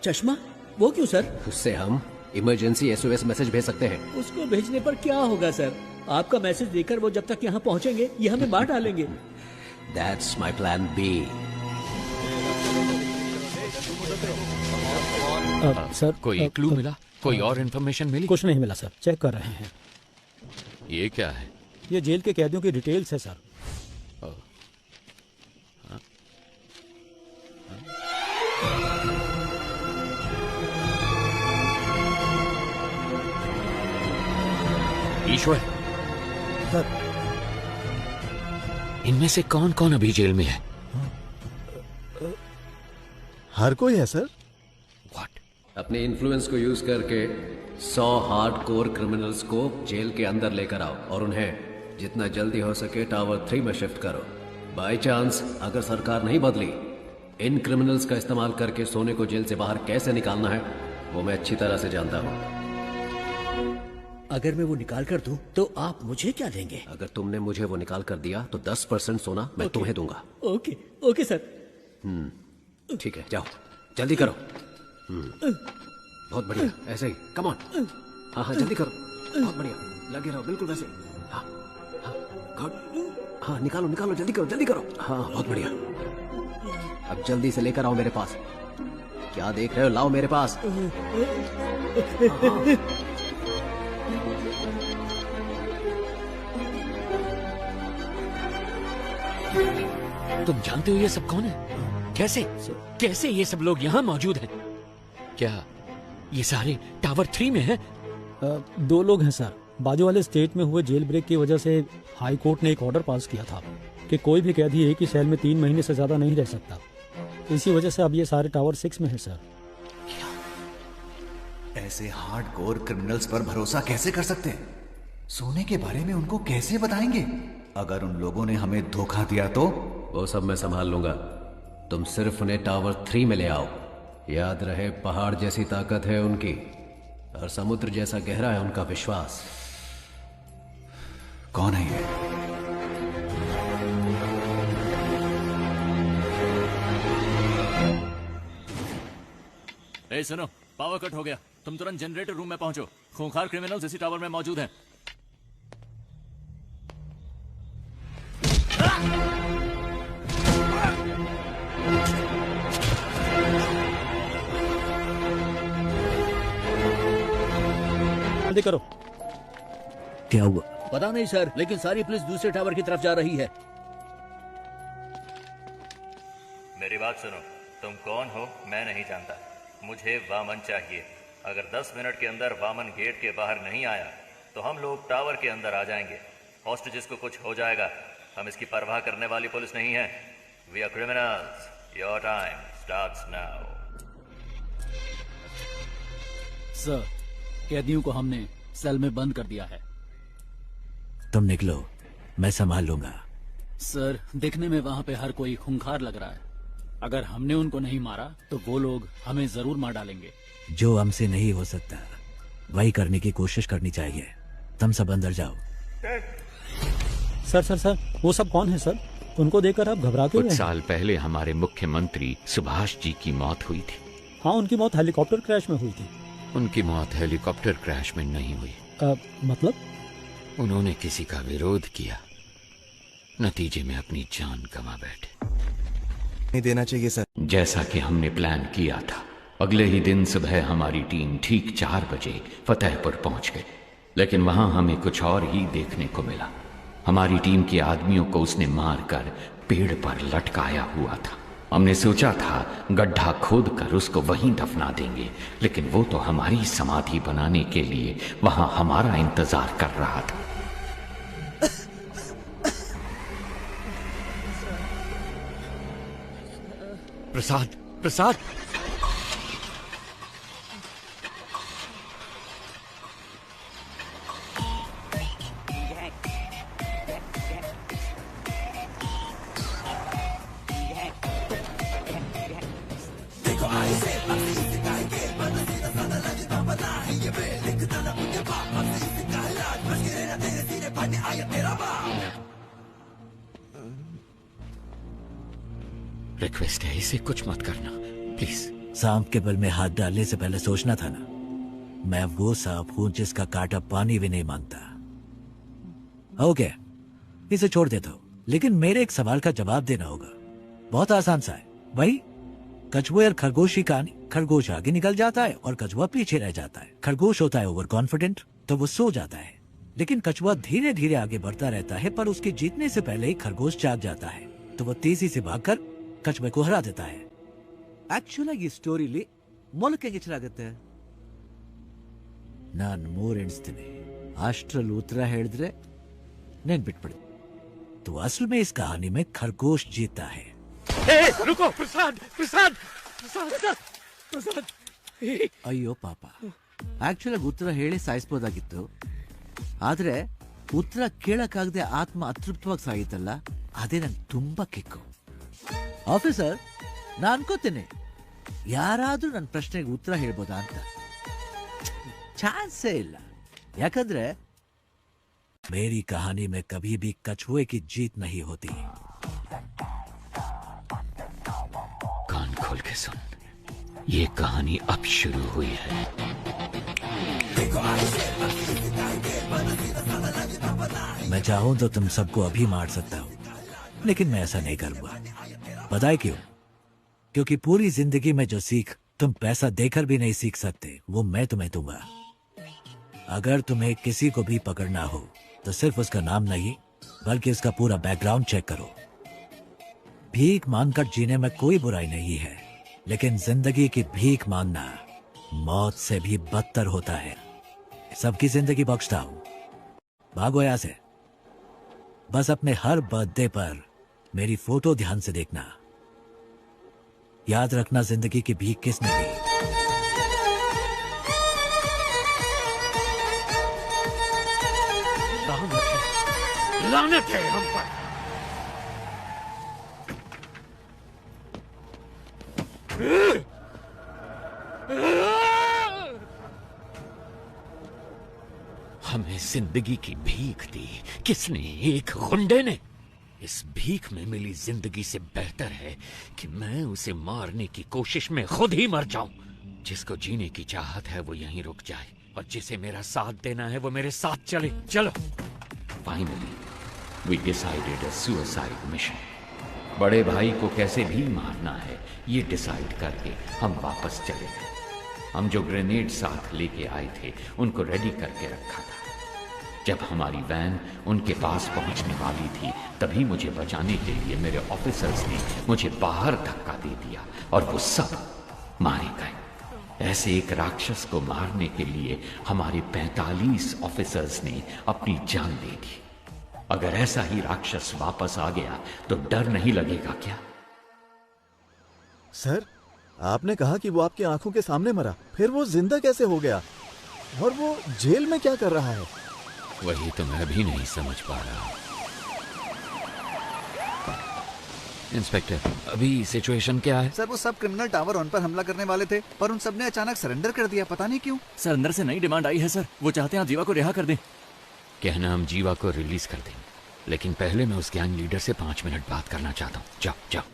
चश्मा? वो क्यों सर? उससे हम इमरजेंसी SOS मैसेज भेज सकते हैं। उसको भेजने पर क्या होगा सर? आपका मैसेज देकर वो जब तक यहाँ पहुँचेंगे ये हमें मार डालेंगे। That's my plan B। Sir कोई क्लू मिला? कोई और इन्फॉर्मेशन मिली? कुछ नहीं मिला सर, चेक कर रहे हैं। ये क्या है? ये जेल के कैदियों की डिटेल्स है सर। ईश्वर, सर इनमें से कौन कौन अभी जेल में है? हर कोई है सर। अपने इन्फ्लुएंस को यूज करके 100 हार्डकोर क्रिमिनल्स को जेल के अंदर लेकर आओ और उन्हें जितना जल्दी हो सके टावर 3 में शिफ्ट करो। बाय चांस अगर सरकार नहीं बदली, इन क्रिमिनल्स का इस्तेमाल करके सोने को जेल से बाहर कैसे निकालना है वो मैं अच्छी तरह से जानता हूँ। अगर मैं वो निकाल कर दूं तो आप मुझे क्या देंगे? अगर तुमने मुझे वो निकाल कर दिया तो 10% सोना मैं तुम्हें दूंगा। Okay okay sir. ठीक है, जाओ जल्दी करो। बहुत बढ़िया, ऐसे ही, कम ऑन। हाँ हाँ जल्दी करो, बहुत बढ़िया, लगे रहो बिल्कुल वैसे। हाँ हाँ गुड। हाँ निकालो निकालो, जल्दी करो जल्दी करो। हाँ बहुत बढ़िया, अब जल्दी से लेकर आओ मेरे पास। क्या देख रहे हो, लाओ मेरे पास। तुम जानते हो ये सब कौन है? कैसे कैसे ये सब लोग यहाँ मौजूद हैं? क्या ये सारे टावर 3 में हैं? 2 लोग हैं सर। बाजू वाले स्टेट में हुए जेल ब्रेक की वजह से हाई कोर्ट ने एक ऑर्डर पास किया था कि कोई भी कैदी एक ही सेल में 3 महीने से ज्यादा नहीं रह सकता। इसी वजह से अब ये सारे टावर 6 में है सर। ऐसे हार्डकोर क्रिमिनल्स पर भरोसा कैसे कर सकते हैं? सोने के बारे में उनको कैसे बताएंगे? अगर उन लोगों ने हमें धोखा दिया तो? वो सब मैं संभाल लूंगा, तुम सिर्फ उन्हें टावर 3 में ले आओ। याद रहे, पहाड़ जैसी ताकत है उनकी और समुद्र जैसा गहरा है उनका विश्वास। कौन है ये? ए सुनो, पावर कट हो गया, तुम तुरंत जनरेटर रूम में पहुंचो। खूंखार क्रिमिनल्स इसी टावर में मौजूद हैं। जल्दी करो। क्या हुआ? पता नहीं सर, लेकिन सारी पुलिस दूसरे टावर की तरफ जा रही है। मेरी बात सुनो, तुम कौन हो मैं नहीं जानता, मुझे वामन चाहिए। अगर 10 मिनट के अंदर वामन गेट के बाहर नहीं आया तो हम लोग टावर के अंदर आ जाएंगे। हॉस्टेजेस को कुछ हो जाएगा, हम इसकी परवाह करने वाली पुलिस नहीं है। We are criminals, your time starts now. Sir, कैदियों को हमने सेल में बंद कर दिया है। तुम निकलो, मैं संभाल लूंगा। सर, देखने में वहाँ पे हर कोई खूंखार लग रहा है। अगर हमने उनको नहीं मारा तो वो लोग हमें जरूर मार डालेंगे। जो हमसे नहीं हो सकता वही करने की कोशिश करनी चाहिए। तुम सब अंदर जाओ। सर सर सर, वो सब कौन है सर? उनको देखकर आप घबरा क्यों कुछ रहे हैं? साल पहले हमारे मुख्यमंत्री सुभाष जी की मौत हुई थी। हाँ, उनकी मौत हेलीकॉप्टर क्रैश में हुई थी। उनकी मौत हेलीकॉप्टर क्रैश में नहीं हुई। मतलब? उन्होंने किसी का विरोध किया, नतीजे में अपनी जान गंवा बैठे। नहीं देना चाहिए सर। जैसा कि हमने प्लान किया था, अगले ही दिन सुबह हमारी टीम ठीक 4 बजे फतेहपुर पहुंच गई। लेकिन वहां हमें कुछ और ही देखने को मिला। हमारी टीम के आदमियों को उसने मारकर पेड़ पर लटकाया हुआ था। हमने सोचा था गड्ढा खोद कर उसको वहीं दफना देंगे, लेकिन वो तो हमारी समाधि बनाने के लिए वहां हमारा इंतजार कर रहा था। प्रसाद, प्रसाद, रिक्वेस्ट है, इसे कुछ मत करना प्लीज। सांप के बल में हाथ डालने से पहले सोचना था ना। मैं वो सांप हूं जिसका कांटा पानी भी नहीं मांगता। ओके, इसे छोड़ देता हूं, लेकिन मेरे एक सवाल का जवाब देना होगा। बहुत आसान सा है। वही कछुए और खरगोश की कहानी। खरगोश आगे निकल जाता है और कछुआ पीछे रह जाता है। खरगोश होता है ओवर कॉन्फिडेंट, तो वो सो जाता है, लेकिन कछुआ धीरे धीरे आगे बढ़ता रहता है, पर उसके जीतने से पहले ही खरगोश जाग जाता है, तो वो तेजी से भागकर कछुए को हरा देता है। ಆಕ್ಚುಲ್ ಆಗಿ ಈ ಸ್ಟೋರಿಲಿ ಮೊಲಕ್ಕೆ ಹೆಂಗೆ ಚೆನ್ನಾಗುತ್ತೆ? ನಾನು 3 ಎಣಿಸ್ತೀನಿ, ಅಷ್ಟರಲ್ಲಿ ಉತ್ತರ ಹೇಳಿದ್ರೆ ನೆನ್ಪಿಟ್ಬಿಡಿ। तो असल में इस कहानी में खरगोश जीता है। रुको प्रसाद, प्रसाद, प्रसाद, प्रसाद। ಅಯ್ಯೋ ಪಾಪ, ಆಕ್ಚುಲ್ ಆಗಿ ಉತ್ತರ ಹೇಳಿ ಸಾಯಿಸ್ಬೋದಾಗಿತ್ತು, ಆದ್ರೆ ಉತ್ತರ ಕೇಳಕ್ಕಾಗದೆ ಆತ್ಮ ಅತೃಪ್ತವಾಗಿ ಸಾಯಿತಲ್ಲ, ಅದೇ ನಂಗೆ ತುಂಬಾ ಕಿಕ್ಕು। ಆಫೀಸರ್, ನಾನು ಅನ್ಕೋತೇನೆ ಯಾರಾದ್ರೂ ನನ್ನ ಪ್ರಶ್ನೆಗೆ ಉತ್ತರ ಹೇಳ್ಬೋದಾ ಅಂತ। ಚಾನ್ಸೇ ಇಲ್ಲ, ಯಾಕಂದ್ರೆ मेरी कहानी में कभी भी कछुए की जीत नहीं होती। कान खोल के सुन, ये कहानी अब शुरू हुई है। मैं चाहूं तो तुम सबको अभी मार सकता हूं, लेकिन मैं ऐसा नहीं करूंगा। पता है क्यों? क्योंकि पूरी जिंदगी में जो सीख तुम पैसा देकर भी नहीं सीख सकते, वो मैं तुम्हें दूंगा। अगर तुम्हें किसी को भी पकड़ना हो तो सिर्फ उसका नाम नहीं, बल्कि उसका पूरा बैकग्राउंड चेक करो। भीख मांगकर जीने में कोई बुराई नहीं है, लेकिन जिंदगी की भीख मांगना मौत से भी बदतर होता है। सबकी जिंदगी बख्शता हूं, भागो यहां से। बस अपने हर बर्थडे पर मेरी फोटो ध्यान से देखना। याद रखना जिंदगी की भीख किसने दी। लानत है हम पर। हमें जिंदगी की भीख दी किसने? एक गुंडे ने। इस भीख में मिली जिंदगी से बेहतर है कि मैं उसे मारने की कोशिश में खुद ही मर जाऊं। जिसको जीने की चाहत है वो यहीं रुक जाए, और जिसे मेरा साथ देना है वो मेरे साथ चले। चलो। Finally we decided a suicide mission. बड़े भाई को कैसे भी मारना है ये डिसाइड करके हम वापस चले गए। हम जो ग्रेनेड साथ लेके आए थे उनको रेडी करके रखा था। जब हमारी वैन उनके पास पहुंचने वाली थी, तभी मुझे बचाने के लिए मेरे ऑफिसर्स ने मुझे बाहर धक्का दे दिया और वो सब मारे गए। ऐसे एक राक्षस को मारने के लिए हमारे 45 ऑफिसर्स ने अपनी जान दे दी। अगर ऐसा ही राक्षस वापस आ गया तो डर नहीं लगेगा क्या? सर, आपने कहा कि वो आपकी आंखों के सामने मरा, फिर वो जिंदा कैसे हो गया? और वो जेल में क्या कर रहा है? वही तो मैं भी नहीं समझ पा रहा। इंस्पेक्टर, अभी सिचुएशन क्या है? सर, वो सब क्रिमिनल टावर 1 पर हमला करने वाले थे, पर उन सब ने अचानक सरेंडर कर दिया, पता नहीं क्यों। सर, अंदर से नई डिमांड आई है सर, वो चाहते हैं आप जीवा को रिहा कर दें। कहना हम जीवा को रिलीज कर दें, लेकिन पहले मैं उस गैंग लीडर से 5 मिनट बात करना चाहता हूँ। जाओ जाओ।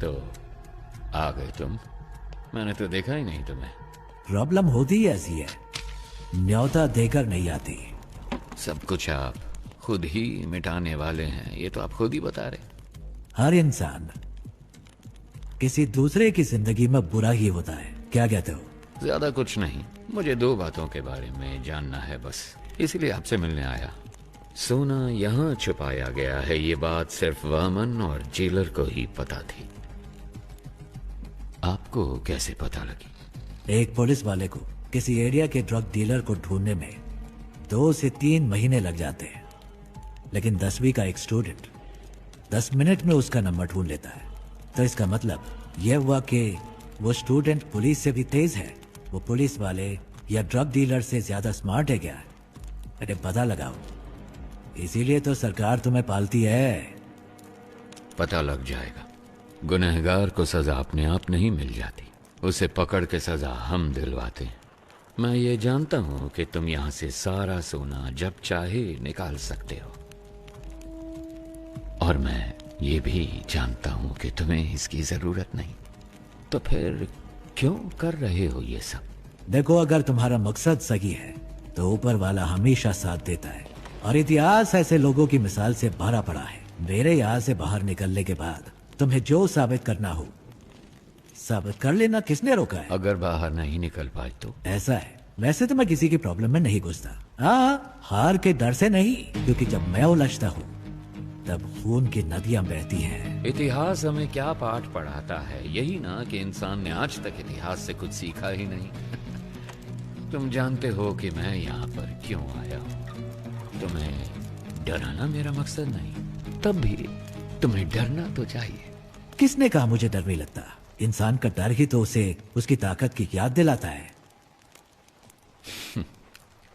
तो आ गए तुम? मैंने तो देखा ही नहीं तुम्हें। प्रॉब्लम होती ही ऐसी है, न्योता देकर नहीं आती। सब कुछ आप खुद ही मिटाने वाले हैं, ये तो आप खुद ही बता रहे। हर इंसान किसी दूसरे की जिंदगी में बुरा ही होता है, क्या कहते हो? ज्यादा कुछ नहीं, मुझे 2 बातों के बारे में जानना है बस, इसलिए आपसे मिलने आया। सोना यहाँ छुपाया गया है, ये बात सिर्फ वामन और जेलर को ही पता थी। आपको कैसे पता लगी? एक पुलिस वाले को किसी एरिया के ड्रग डीलर को ढूंढने में 2 से 3 महीने लग जाते हैं, लेकिन 10वीं का एक स्टूडेंट 10 मिनट में उसका नंबर ढूंढ लेता है। तो इसका मतलब यह हुआ कि वो स्टूडेंट पुलिस से भी तेज है, वो पुलिस वाले या ड्रग डीलर से ज्यादा स्मार्ट है क्या? अरे पता लगाओ, इसीलिए तो सरकार तुम्हें पालती है। पता लग जाएगा। गुनहगार को सजा अपने आप नहीं मिल जाती, उसे पकड़ के सजा हम दिलवाते हैं। मैं ये जानता हूं कि तुम यहां से सारा सोना जब चाहे निकाल सकते हो, और मैं ये भी जानता हूं कि तुम्हें इसकी जरूरत नहीं। तो फिर क्यों कर रहे हो ये सब? देखो, अगर तुम्हारा मकसद सही है तो ऊपर वाला हमेशा साथ देता है, और इतिहास ऐसे लोगों की मिसाल से भरा पड़ा है। मेरे यहाँ से बाहर निकलने के बाद तुम्हें जो साबित करना हो साबित कर लेना, किसने रोका है? अगर बाहर नहीं निकल पाए तो? ऐसा है, वैसे तो मैं किसी की प्रॉब्लम में नहीं घुसता। हाँ, हार के डर से नहीं, क्योंकि जब मैं उलझता हूँ तब खून की नदियां बहती हैं। इतिहास हमें क्या पाठ पढ़ाता है? यही ना कि इंसान ने आज तक इतिहास से कुछ सीखा ही नहीं। तुम जानते हो कि मैं यहाँ पर क्यों आया हूँ। तुम्हें डराना मेरा मकसद नहीं, तब भी तुम्हें डरना तो चाहिए। किसने कहा मुझे डर नहीं लगता? इंसान का डर ही तो उसे उसकी ताकत की याद दिलाता है।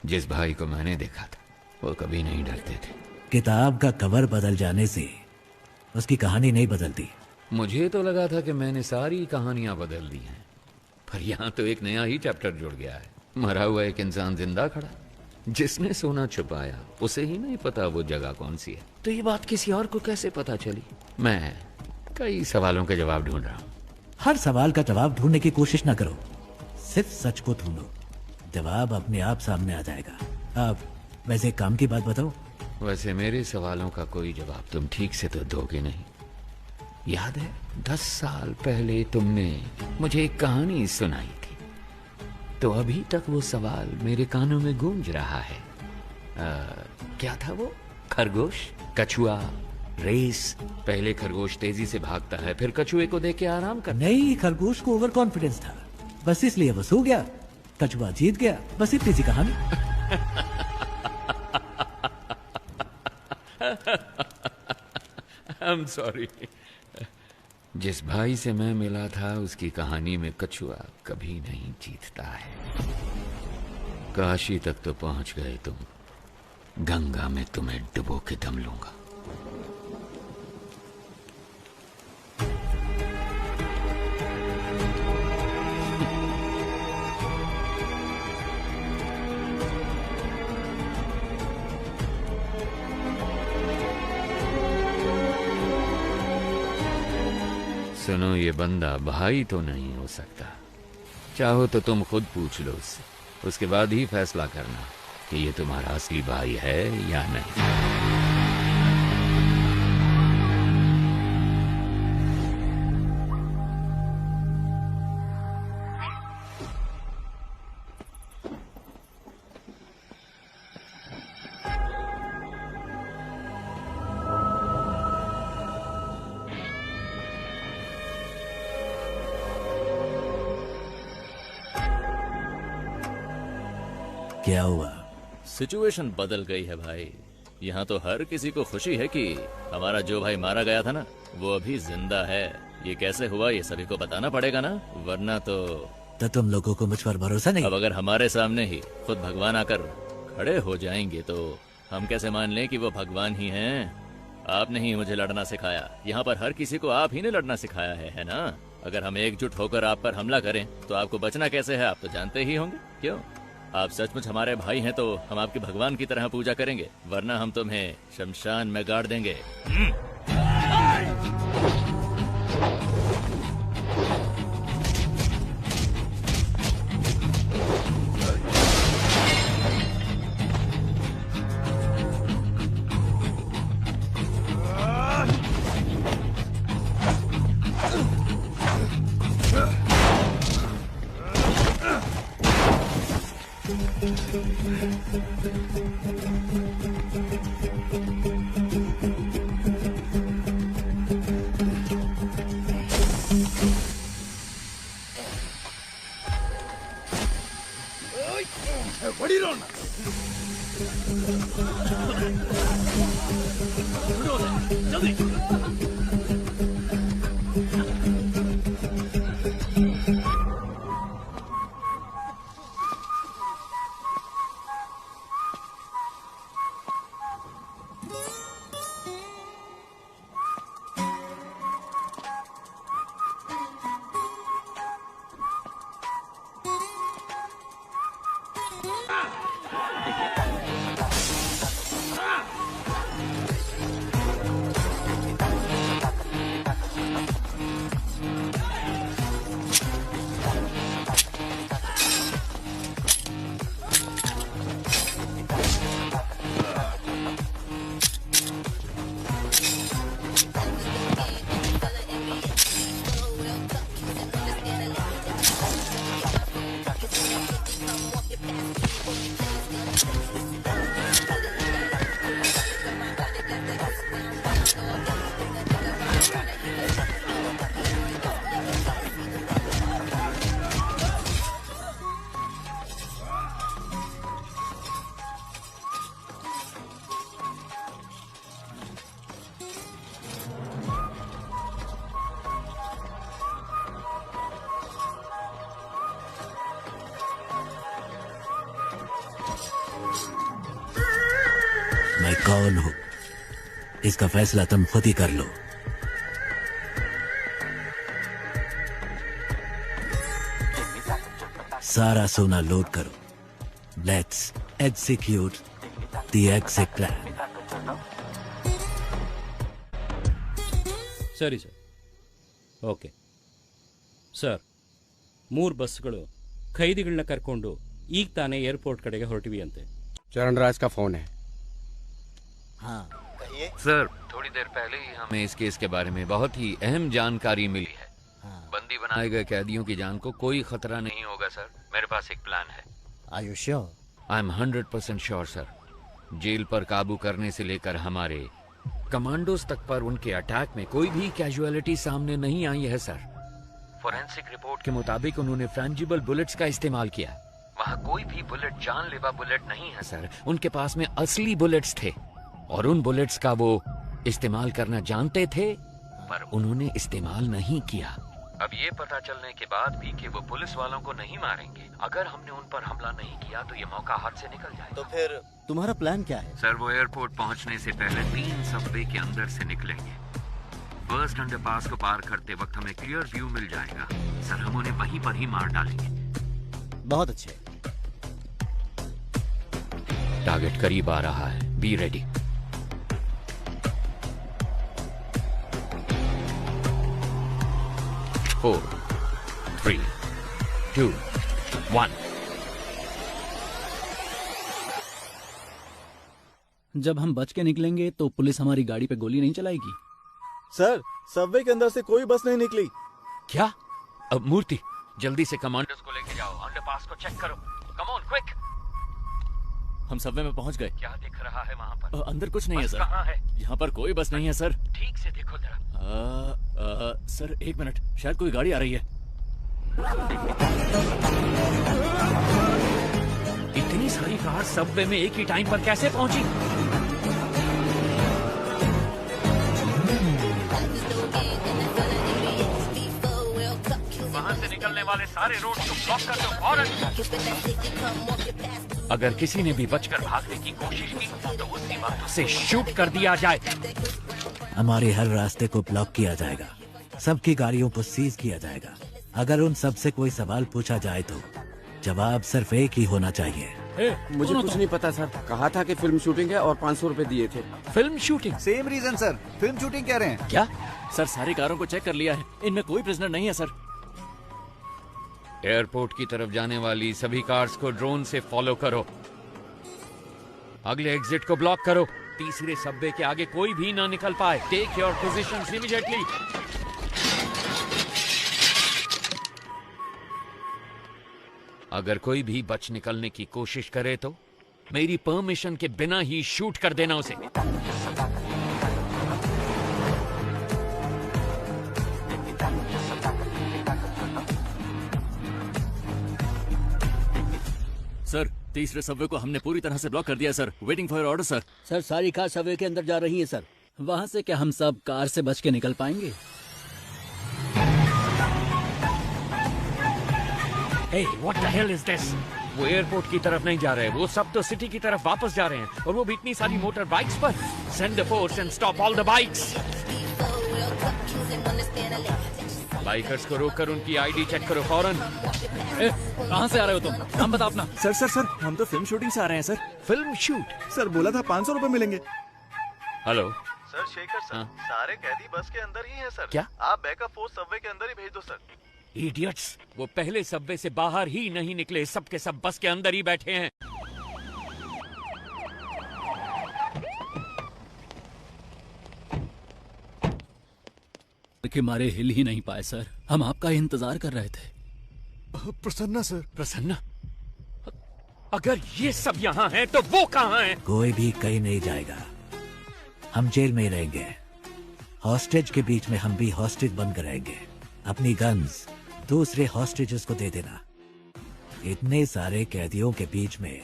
जिस भाई को मैंने देखा था वो कभी नहीं डरते थे। किताब का कवर बदल जाने से उसकी कहानी नहीं बदलती। मुझे तो लगा था कि मैंने सारी कहानियां बदल दी हैं, पर यहाँ तो एक नया ही चैप्टर जुड़ गया है। मरा हुआ एक इंसान जिंदा खड़ा, जिसने सोना छुपाया उसे ही नहीं पता वो जगह कौन सी है। तो ये बात किसी और को कैसे पता चली? मैं कई सवालों के जवाब ढूंढ रहा हूँ। हर सवाल का जवाब ढूंढने की कोशिश ना करो, सिर्फ सच को ढूंढो, जवाब अपने आप सामने आ जाएगा। अब वैसे एक काम की बात बताओ। वैसे मेरे सवालों का कोई जवाब तुम ठीक से तो दोगे नहीं। याद है 10 साल पहले तुमने मुझे एक कहानी सुनाई थी, तो अभी तक वो सवाल मेरे कानों में गूंज रहा है। क्या था वो? खरगोश, कछुआ, रेस। पहले खरगोश तेजी से भागता है, फिर कछुए को देख के आराम करता। नहीं, खरगोश को ओवर कॉन्फिडेंस था, बस इसलिए वो सो गया। कछुआ जीत गया, बस इतनी सी कहानी। I'm sorry। जिस भाई से मैं मिला था उसकी कहानी में कछुआ कभी नहीं जीतता है। काशी तक तो पहुंच गए तुम, गंगा में तुम्हें डुबो के दम लूंगा। सुनो, ये बंदा भाई तो नहीं हो सकता। चाहो तो तुम खुद पूछ लो उससे, उसके बाद ही फैसला करना कि ये तुम्हारा असली भाई है या नहीं। क्या हुआ? सिचुएशन बदल गई है भाई। यहाँ तो हर किसी को खुशी है कि हमारा जो भाई मारा गया था ना, वो अभी जिंदा है। ये कैसे हुआ ये सभी को बताना पड़ेगा ना, वरना तो तुम लोगों को मुझ पर भरोसा नहीं? अब अगर हमारे सामने ही खुद भगवान आकर खड़े हो जाएंगे तो हम कैसे मान लें कि वो भगवान ही हैं? आपने ही मुझे लड़ना सिखाया। यहाँ पर हर किसी को आप ही ने लड़ना सिखाया है ना? अगर हम एकजुट होकर आप पर हमला करें तो आपको बचना कैसे है, आप तो जानते ही होंगे। क्यों? आप सचमुच हमारे भाई हैं तो हम आपके भगवान की तरह पूजा करेंगे, वरना हम तुम्हें शमशान में गाड़ देंगे। मैं कौन हूं इसका फैसला तुम खुद ही कर लो। सारा सोना लोड करो। Let's execute the exit plan. ಸರಿ ಸರ್. ಓಕೆ ಸರ್, 3 ಬಸ್ಗಳು ಖೈದಿಗಳನ್ನ ಕರ್ಕೊಂಡು ಈಗ ತಾನೇ ಏರ್ಪೋರ್ಟ್ ಕಡೆಗೆ ಹೊರಟಿವಿ ಅಂತೆ. चरणराज का फोन है। हाँ सर, थोड़ी देर पहले ही हमें इस केस के बारे में बहुत ही अहम जानकारी मिली है। बंदी बनाए गए कैदियों की जान को कोई खतरा नहीं होगा सर। मेरे पास एक प्लान है। Are you sure? I am 100% sure sir. Jail पर काबू करने से लेकर हमारे कमांडोज तक पर उनके अटैक में कोई भी कैजुअलिटी सामने नहीं आई है सर। फोरेंसिक रिपोर्ट के मुताबिक उन्होंने फ्रेंजिबल बुलेट्स का इस्तेमाल किया। वहाँ कोई भी बुलेट जानलेवा बुलेट नहीं है सर। उनके पास में असली बुलेट्स थे और उन बुलेट्स का वो इस्तेमाल करना जानते थे, पर उन्होंने इस्तेमाल नहीं किया। अब ये पता चलने के बाद भी कि वो पुलिस वालों को नहीं मारेंगे। अगर हमने उन पर हमला नहीं किया तो ये मौका हाथ से निकल जाएगा। तो फिर तुम्हारा प्लान क्या है? सर, वो एयरपोर्ट पहुंचने से पहले 3 सबवे के अंदर से निकलेंगे। फर्स्ट अंडरपास को पार करते वक्त हमें क्लियर व्यू मिल जाएगा। सर, हम उन्हें वहीं पर ही मार डालेंगे। बहुत अच्छे। टारगेट करीब आ रहा है। Be ready. Four, 3, 2, 1। जब हम बच के निकलेंगे तो पुलिस हमारी गाड़ी पे गोली नहीं चलाएगी। सर, सबवे के अंदर से कोई बस नहीं निकली। क्या? अब मूर्ति, जल्दी से कमांडर्स को लेके जाओ। अंडरपास को चेक करो। Come on quick. हम सबवे में पहुंच गए। क्या दिख रहा है वहाँ पर? अंदर कुछ नहीं है बस सर। कहाँ है? यहाँ पर कोई बस नहीं है सर। ठीक से देखो जरा। सर, 1 मिनट, शायद कोई गाड़ी आ रही है। इतनी सारी कार सबवे में एक ही टाइम पर कैसे पहुंची? वहां से निकलने वाले सारे रोड को ब्लॉक कर दो फौरन। अगर किसी ने भी बचकर भागने की कोशिश की तो उसी वक्त उसे शूट कर दिया जाए। हमारे हर रास्ते को ब्लॉक किया जाएगा। सबकी गाड़ियों को सीज किया जाएगा। अगर उन सब से कोई सवाल पूछा जाए तो जवाब सिर्फ एक ही होना चाहिए। मुझे कुछ नहीं पता सर। कहा था कि फिल्म शूटिंग है और 500 रुपए दिए थे। Film shooting? Same reason sir, film shooting कह रहे हैं। क्या? सर, सारी कारों को चेक कर लिया है। इनमें कोई प्रिजनर नहीं है सर। एयरपोर्ट की तरफ जाने वाली सभी कार्स को ड्रोन से फॉलो करो। अगले एग्जिट को ब्लॉक करो। तीसरे सबवे के आगे कोई भी ना निकल पाए। Take your positions immediately. अगर कोई भी बच निकलने की कोशिश करे तो मेरी परमिशन के बिना ही शूट कर देना उसे। सर, तीसरे सबवे को हमने पूरी तरह से ब्लॉक कर दिया sir. Waiting for order sir. Sir सारी कार सबवे के अंदर जा रही है सर। वहाँ से क्या हम सब कार से बच के निकल पाएंगे? Hey, what the hell is this? वो एयरपोर्ट की तरफ नहीं जा रहे, वो सब तो सिटी की तरफ वापस जा रहे हैं, और वो भी इतनी सारी मोटर बाइक्स पर। Send the force and stop all the bikes. Bikers को रोककर उनकी आईडी चेक करो फौरन। कहाँ से आ रहे हो तुम? नाम बता अपना। सर हम तो फिल्म शूटिंग से आ रहे हैं सर। Film shoot? सर बोला था 500 रुपए मिलेंगे। हेलो सर शेखर सर, सारे कैदी बस के अंदर ही हैं सर। क्या? आप बैकअप फोर्स सबवे के अंदर ही भेज दो सर। इडियट्स, वो पहले सबवे से बाहर ही नहीं निकले, सब के सब बस के अंदर ही बैठे हैं। के मारे हिल ही नहीं पाए सर। हम आपका इंतजार कर रहे थे। प्रसन्ना सर। प्रसन्ना? अगर ये सब यहाँ हैं तो वो कहाँ हैं? कोई भी कहीं नहीं जाएगा, हम जेल में ही रहेंगे। हॉस्टेज के बीच में हम भी हॉस्टेज बनकर रहेंगे। अपनी गन्स दूसरे हॉस्टेजेस को दे देना। इतने सारे कैदियों के बीच में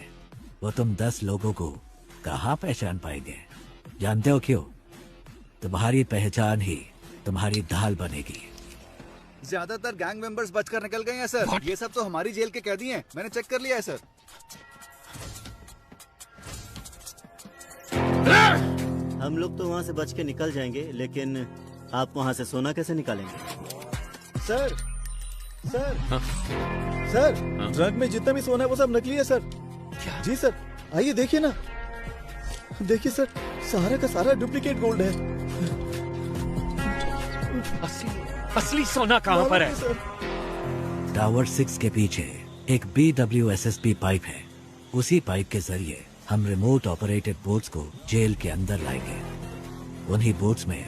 वो तुम 10 लोगों को कहाँ पहचान पाएंगे? जानते हो क्यों? तुम्हारी पहचान ही तुम्हारी ढाल बनेगी। ज्यादातर गैंग मेंबर्स बचकर निकल गए हैं सर। ये सब तो हमारी जेल के कैदी हैं, मैंने चेक कर लिया है सर। हम लोग तो वहाँ से बच के निकल जाएंगे, लेकिन आप वहाँ से सोना कैसे निकालेंगे? सर सर ट्रक में जितना भी सोना है वो सब नकली है सर। जी सर, आइए देखिए ना। देखिए सर, सारा का सारा डुप्लीकेट गोल्ड है। असली सोना कहाँ पर है? टावर 6 के पीछे एक BWSSP पाइप है। उसी पाइप के जरिए हम रिमोट ऑपरेटेड बोट्स को जेल के अंदर लाएंगे। उन्हीं बोट्स में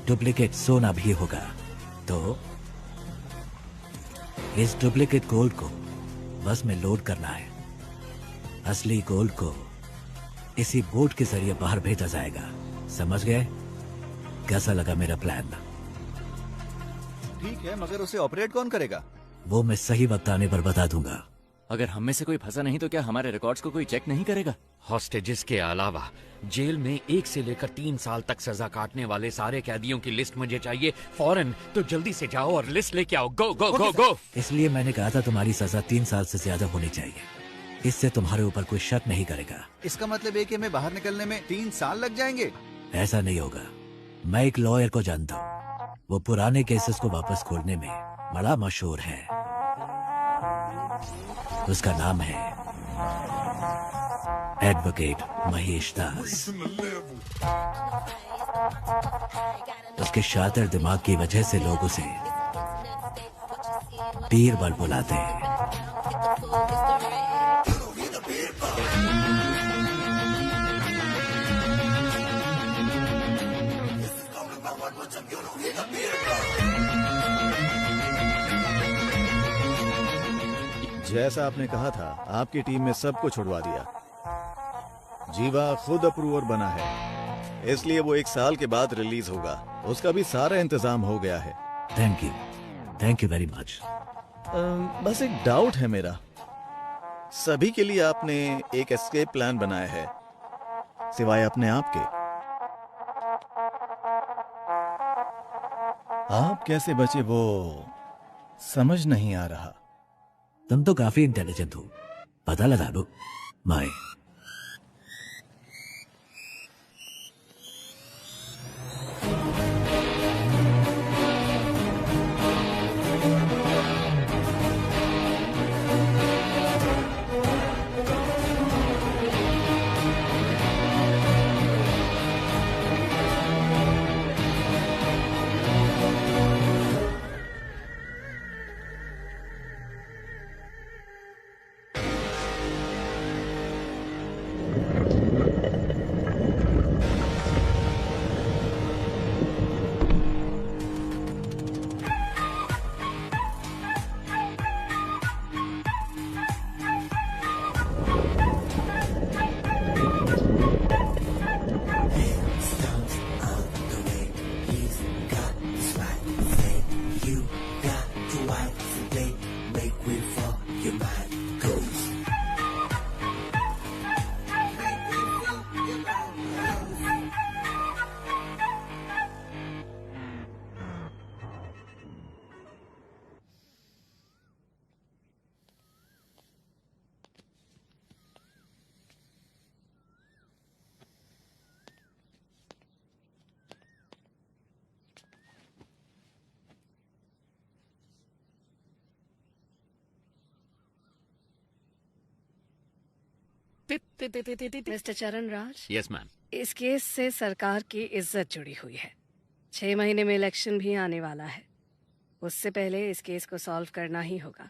डुप्लीकेट सोना भी होगा। तो इस डुप्लीकेट गोल्ड को बस में लोड करना है। असली गोल्ड को इसी बोट के जरिए बाहर भेजा जाएगा। समझ गए? कैसा लगा मेरा प्लान? ठीक है, मगर उसे ऑपरेट कौन करेगा? वो मैं सही वक्त आने पर बता दूंगा। अगर हम में से कोई फंसा नहीं तो क्या हमारे रिकॉर्ड्स को कोई चेक नहीं करेगा? हॉस्टेजेस के अलावा जेल में 1 से लेकर 3 साल तक सजा काटने वाले सारे कैदियों की लिस्ट मुझे चाहिए फौरन। तो जल्दी से जाओ और लिस्ट लेके आओ। गो गो गो गो। इसलिए मैंने कहा था तुम्हारी सजा 3 साल से ज्यादा होनी चाहिए। इससे तुम्हारे ऊपर कोई शक नहीं करेगा। इसका मतलब है कि हमें बाहर निकलने में 3 साल लग जाएंगे? ऐसा नहीं होगा। मैं एक लॉयर को जानता हूँ, वो पुराने केसेस को वापस खोलने में बड़ा मशहूर है। उसका नाम है एडवोकेट महेश दास। उसके शातिर दिमाग की वजह से लोग उसे बीरबल बुलाते हैं। जैसा आपने कहा था, आपकी टीम ने सबको छुड़वा दिया। जीवा खुद अप्रूवर बना है, इसलिए वो 1 साल के बाद रिलीज होगा। उसका भी सारा इंतजाम हो गया है। Thank you very much. बस एक डाउट है मेरा। सभी के लिए आपने एक एस्केप प्लान बनाया है, सिवाय अपने आप के। आप कैसे बचे वो समझ नहीं आ रहा। तुम तो काफी इंटेलिजेंट हो, पता लगा लो। माय मिस्टर चरण राज, यस मैम। इस केस से सरकार की इज्जत जुड़ी हुई है। 6 महीने में इलेक्शन भी आने वाला है। उससे पहले इस केस को सॉल्व करना ही होगा।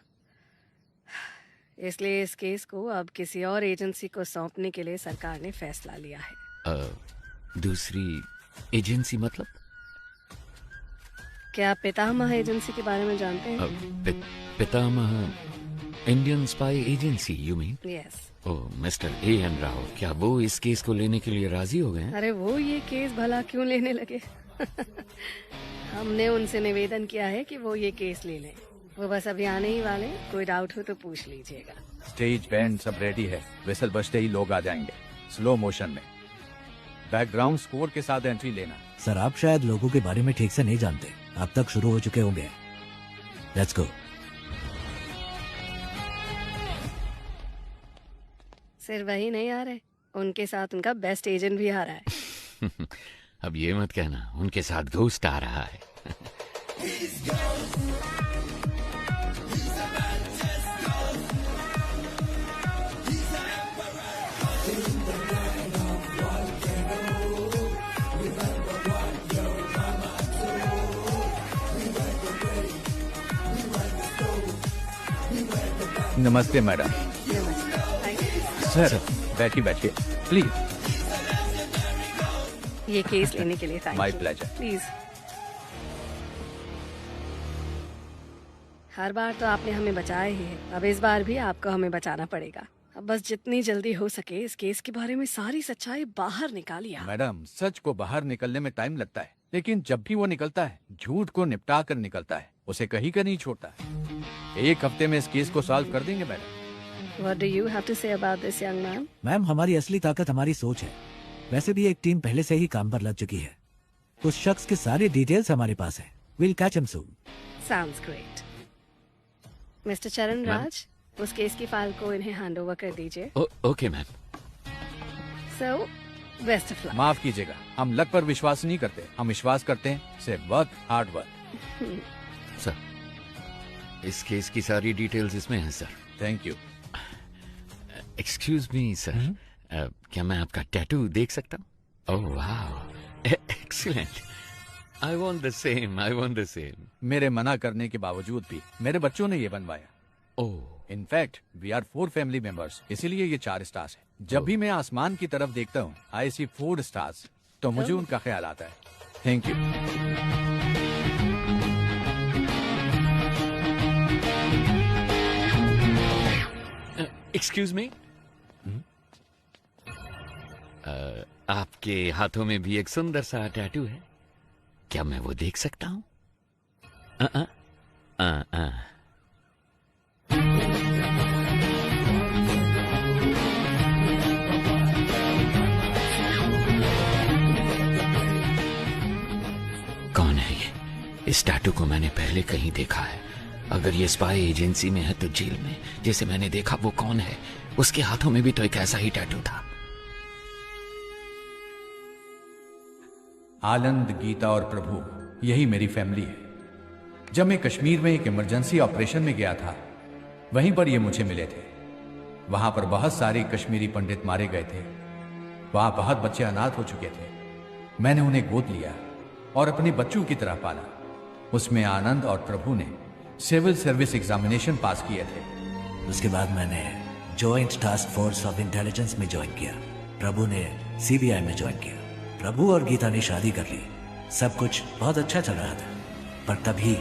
इसलिए इस केस को अब किसी और एजेंसी को सौंपने के लिए सरकार ने फैसला लिया है। दूसरी एजेंसी मतलब? क्या आप पितामह एजेंसी के बारे में जानते हैं? पितामह Indian spy agency you mean? Yes. Oh, mister A.N. Rao, क्या वो इस केस को लेने के लिए राजी हो गए हैं? अरे वो ये केस भला क्यों लेने लगे? हमने उनसे निवेदन किया है कि वो ये केस ले लें। वो बस अभी आने ही वाले, कोई डाउट हो तो पूछ लीजिएगा। स्टेज बैंड सब रेडी है, विसल बजते ही लोग आ जाएंगे स्लो मोशन में। बैकग्राउंड स्कोर के साथ एंट्री लेना। सर, आप शायद लोगों के बारे में ठीक से नहीं जानते। अब तक शुरू हो चुके होंगे। Let's go. सिर्फ वही नहीं आ रहे, उनके साथ उनका बेस्ट एजेंट भी आ रहा है। अब ये मत कहना उनके साथ घोस्ट आ रहा है। नमस्ते मैडम। सर बैठिए बैठिए प्लीज। ये केस लेने के लिए thank you. My pleasure. Please. हर बार तो आपने हमें बचाया ही है, अब इस बार भी आपको हमें बचाना पड़ेगा। अब बस जितनी जल्दी हो सके इस केस के बारे में सारी सच्चाई बाहर निकालिए। मैडम, सच को बाहर निकलने में टाइम लगता है, लेकिन जब भी वो निकलता है झूठ को निपटा कर निकलता है, उसे कहीं का नहीं छोड़ता। 1 हफ्ते में इस केस को सॉल्व कर देंगे madam. What do you have to say about this young man? Ma'am, हमारी असली ताकत हमारी सोच है। वैसे भी एक टीम पहले से ही काम पर लग चुकी है। उस शख्स की सारी डिटेल्स हमारे पास है। We'll catch him soon. Sounds great. Mister चरण राज, उस केस की फाइल को इन्हें हैंड ओवर कर दीजिए। Okay ma'am. So, best of luck. माफ कीजिएगा, हम लक पर विश्वास नहीं करते, हम विश्वास करते हैं सिर्फ वर्क, हार्ड वर्क। सर, इस केस की सारी डिटेल्स इसमें हैं sir. Thank you. Excuse me sir, क्या मैं आपका टैटू देख सकता हूँ? ओह वाह, excellent. I want the same, I want the same. मेरे मना करने के बावजूद भी मेरे बच्चों ने ये बनवाया। Oh, in fact we are 4 family members, इसीलिए ये 4 स्टार्स है। जब भी मैं आसमान की तरफ देखता हूँ आई सी 4 स्टार्स, तो मुझे उनका ख्याल आता है। Thank you. एक्सक्यूज मी, आपके हाथों में भी एक सुंदर सा टैटू है, क्या मैं वो देख सकता हूँ? कौन है ये? इस टैटू को मैंने पहले कहीं देखा है। अगर ये स्पाई एजेंसी में है तो जेल में जिसे मैंने देखा वो कौन है? उसके हाथों में भी तो एक ऐसा ही टैटू था। आनंद, गीता और प्रभु, यही मेरी फैमिली है। जब मैं कश्मीर में एक इमरजेंसी ऑपरेशन में गया था, वहीं पर ये मुझे मिले थे। वहां पर बहुत सारे कश्मीरी पंडित मारे गए थे। वहां बहुत बच्चे अनाथ हो चुके थे। मैंने उन्हें गोद लिया और अपने बच्चों की तरह पाला। उसमें आनंद और प्रभु ने सिविल सर्विस एग्जामिनेशन पास किए थे। उसके बाद मैंने joint task force of intelligence में ज्वाइन किया। प्रभु ने CBI में ज्वाइन किया। प्रभु और गीता ने शादी कर ली। सब कुछ बहुत अच्छा चल रहा था, पर तभी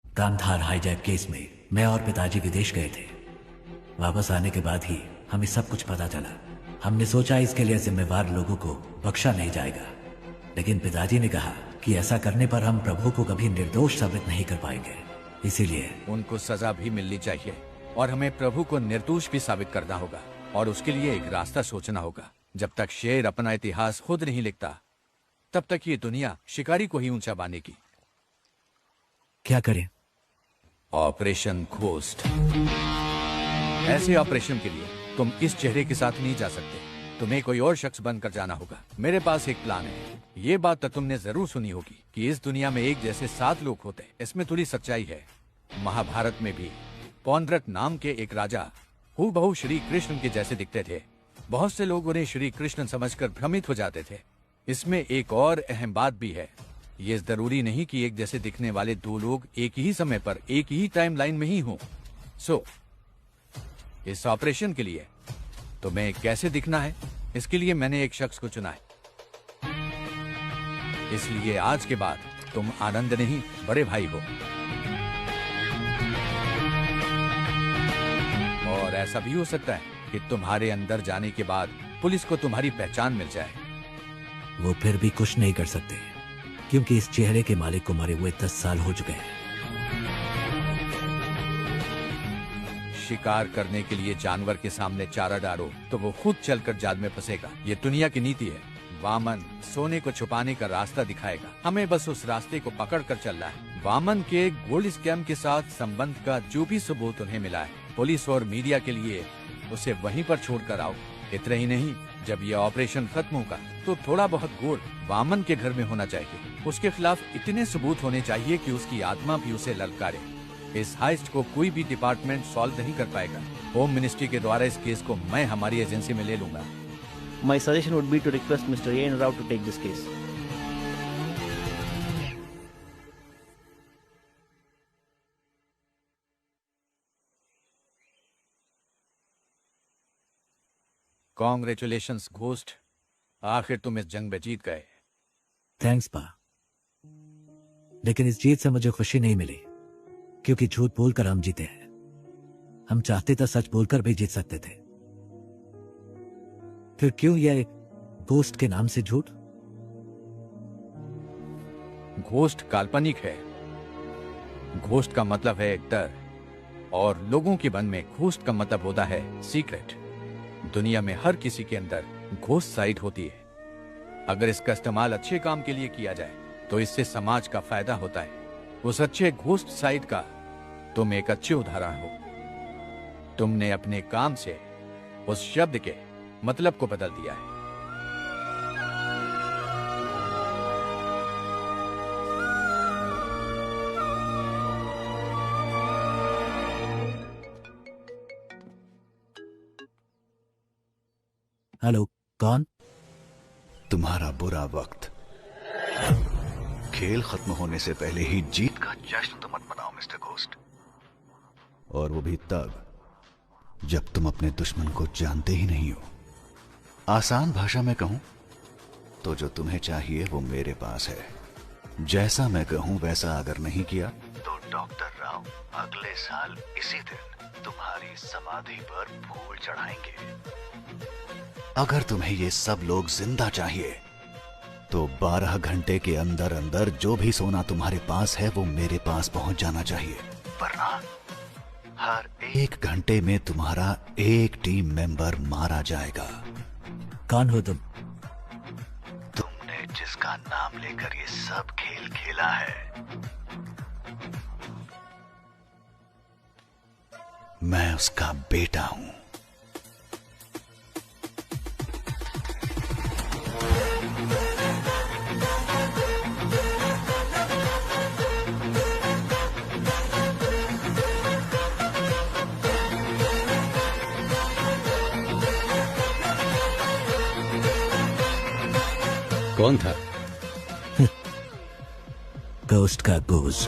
कांधार हाईजैक केस में मैं और पिताजी विदेश गए थे। वापस आने के बाद ही हमें सब कुछ पता चला। हमने सोचा इसके लिए जिम्मेवार लोगों को बख्शा नहीं जाएगा, लेकिन पिताजी ने कहा कि ऐसा करने पर हम प्रभु को कभी निर्दोष साबित नहीं कर पाएंगे। इसीलिए उनको सजा भी मिलनी चाहिए और हमें प्रभु को निर्दोष भी साबित करना होगा, और उसके लिए एक रास्ता सोचना होगा। जब तक शेर अपना इतिहास खुद नहीं लिखता, तब तक ये दुनिया शिकारी को ही ऊंचा बांधेगी। क्या करें? Operation ghost. ऐसे ऑपरेशन के लिए तुम इस चेहरे के साथ नहीं जा सकते, तुम्हें कोई और शख्स बनकर जाना होगा। मेरे पास एक प्लान है। ये बात तो तुमने जरूर सुनी होगी कि इस दुनिया में एक जैसे 7 लोग होते हैं। इसमें थोड़ी सच्चाई है। महाभारत में भी पौंड्रक नाम के एक राजा हूबहू श्री कृष्ण के जैसे दिखते थे। बहुत से लोग उन्हें श्री कृष्ण समझकर भ्रमित हो जाते थे। इसमें एक और अहम बात भी है, ये जरूरी नहीं कि एक जैसे दिखने वाले दो लोग एक ही समय पर एक ही टाइमलाइन में ही हों। सो इस ऑपरेशन के लिए तुम्हें कैसे दिखना है, इसके लिए मैंने एक शख्स को चुना है। इसलिए आज के बाद तुम आनंद नहीं बड़े भाई हो। और ऐसा भी हो सकता है कि तुम्हारे अंदर जाने के बाद पुलिस को तुम्हारी पहचान मिल जाए। वो फिर भी कुछ नहीं कर सकते, क्योंकि इस चेहरे के मालिक को मरे हुए 10 साल हो चुके हैं। शिकार करने के लिए जानवर के सामने चारा डालो तो वो खुद चलकर जाल में फंसेगा। ये दुनिया की नीति है। वामन सोने को छुपाने का रास्ता दिखाएगा, हमें बस उस रास्ते को पकड़ कर चलना है। वामन के गोल्ड स्कैम के साथ संबंध का जो भी सबूत उन्हें मिला है, पुलिस और मीडिया के लिए उसे वहीं पर छोड़कर आओ। इतना ही नहीं, जब ये ऑपरेशन खत्म होगा तो थोड़ा बहुत गोल्ड वामन के घर में होना चाहिए। उसके खिलाफ इतने सबूत होने चाहिए कि उसकी आत्मा भी उसे ललकारे। इस हाइस्ट को कोई भी डिपार्टमेंट सॉल्व नहीं कर पाएगा। होम मिनिस्ट्री के द्वारा इस केस को मैं हमारी एजेंसी में ले लूंगा। My suggestion would be to request Mr. A. Rao to take this case. Congratulations ghost, आखिर तुम इस जंग में जीत गए। थैंक्स पा, लेकिन इस जीत से मुझे खुशी नहीं मिली, क्योंकि झूठ बोलकर हम जीते हैं। हम चाहते तो सच बोलकर भी जीत सकते थे। फिर क्यों यह घोस्ट के नाम से झूठ? घोस्ट काल्पनिक है। घोस्ट का मतलब है डर, और लोगों के मन में घोस्ट का मतलब होता है सीक्रेट। दुनिया में हर किसी के अंदर घोस्ट साइड होती है। अगर इसका इस्तेमाल अच्छे काम के लिए किया जाए तो इससे समाज का फायदा होता है। उस अच्छे घोस्ट साइड का तुम एक अच्छे उदाहरण हो। तुमने अपने काम से उस शब्द के मतलब को बदल दिया है। हेलो, कौन? तुम्हारा बुरा वक्त। खेल खत्म होने से पहले ही जीत का जश्न तो मत मनाओ मिस्टर घोस्ट। और वो भी तब जब तुम अपने दुश्मन को जानते ही नहीं हो। आसान भाषा में कहूं तो जो तुम्हें चाहिए वो मेरे पास है। जैसा मैं कहूं वैसा अगर नहीं किया तो डॉक्टर राव अगले साल इसी दिन तुम्हारी समाधि पर फूल चढ़ाएंगे। अगर तुम्हें ये सब लोग जिंदा चाहिए तो 12 घंटे के अंदर अंदर जो भी सोना तुम्हारे पास है वो मेरे पास पहुंच जाना चाहिए, वरना हर 1 घंटे में तुम्हारा एक टीम मेंबर मारा जाएगा। कौन हो तुम? तुमने जिसका नाम लेकर ये सब खेल खेला है, मैं उसका बेटा हूं। कौन था? घोस्ट का घोस्ट।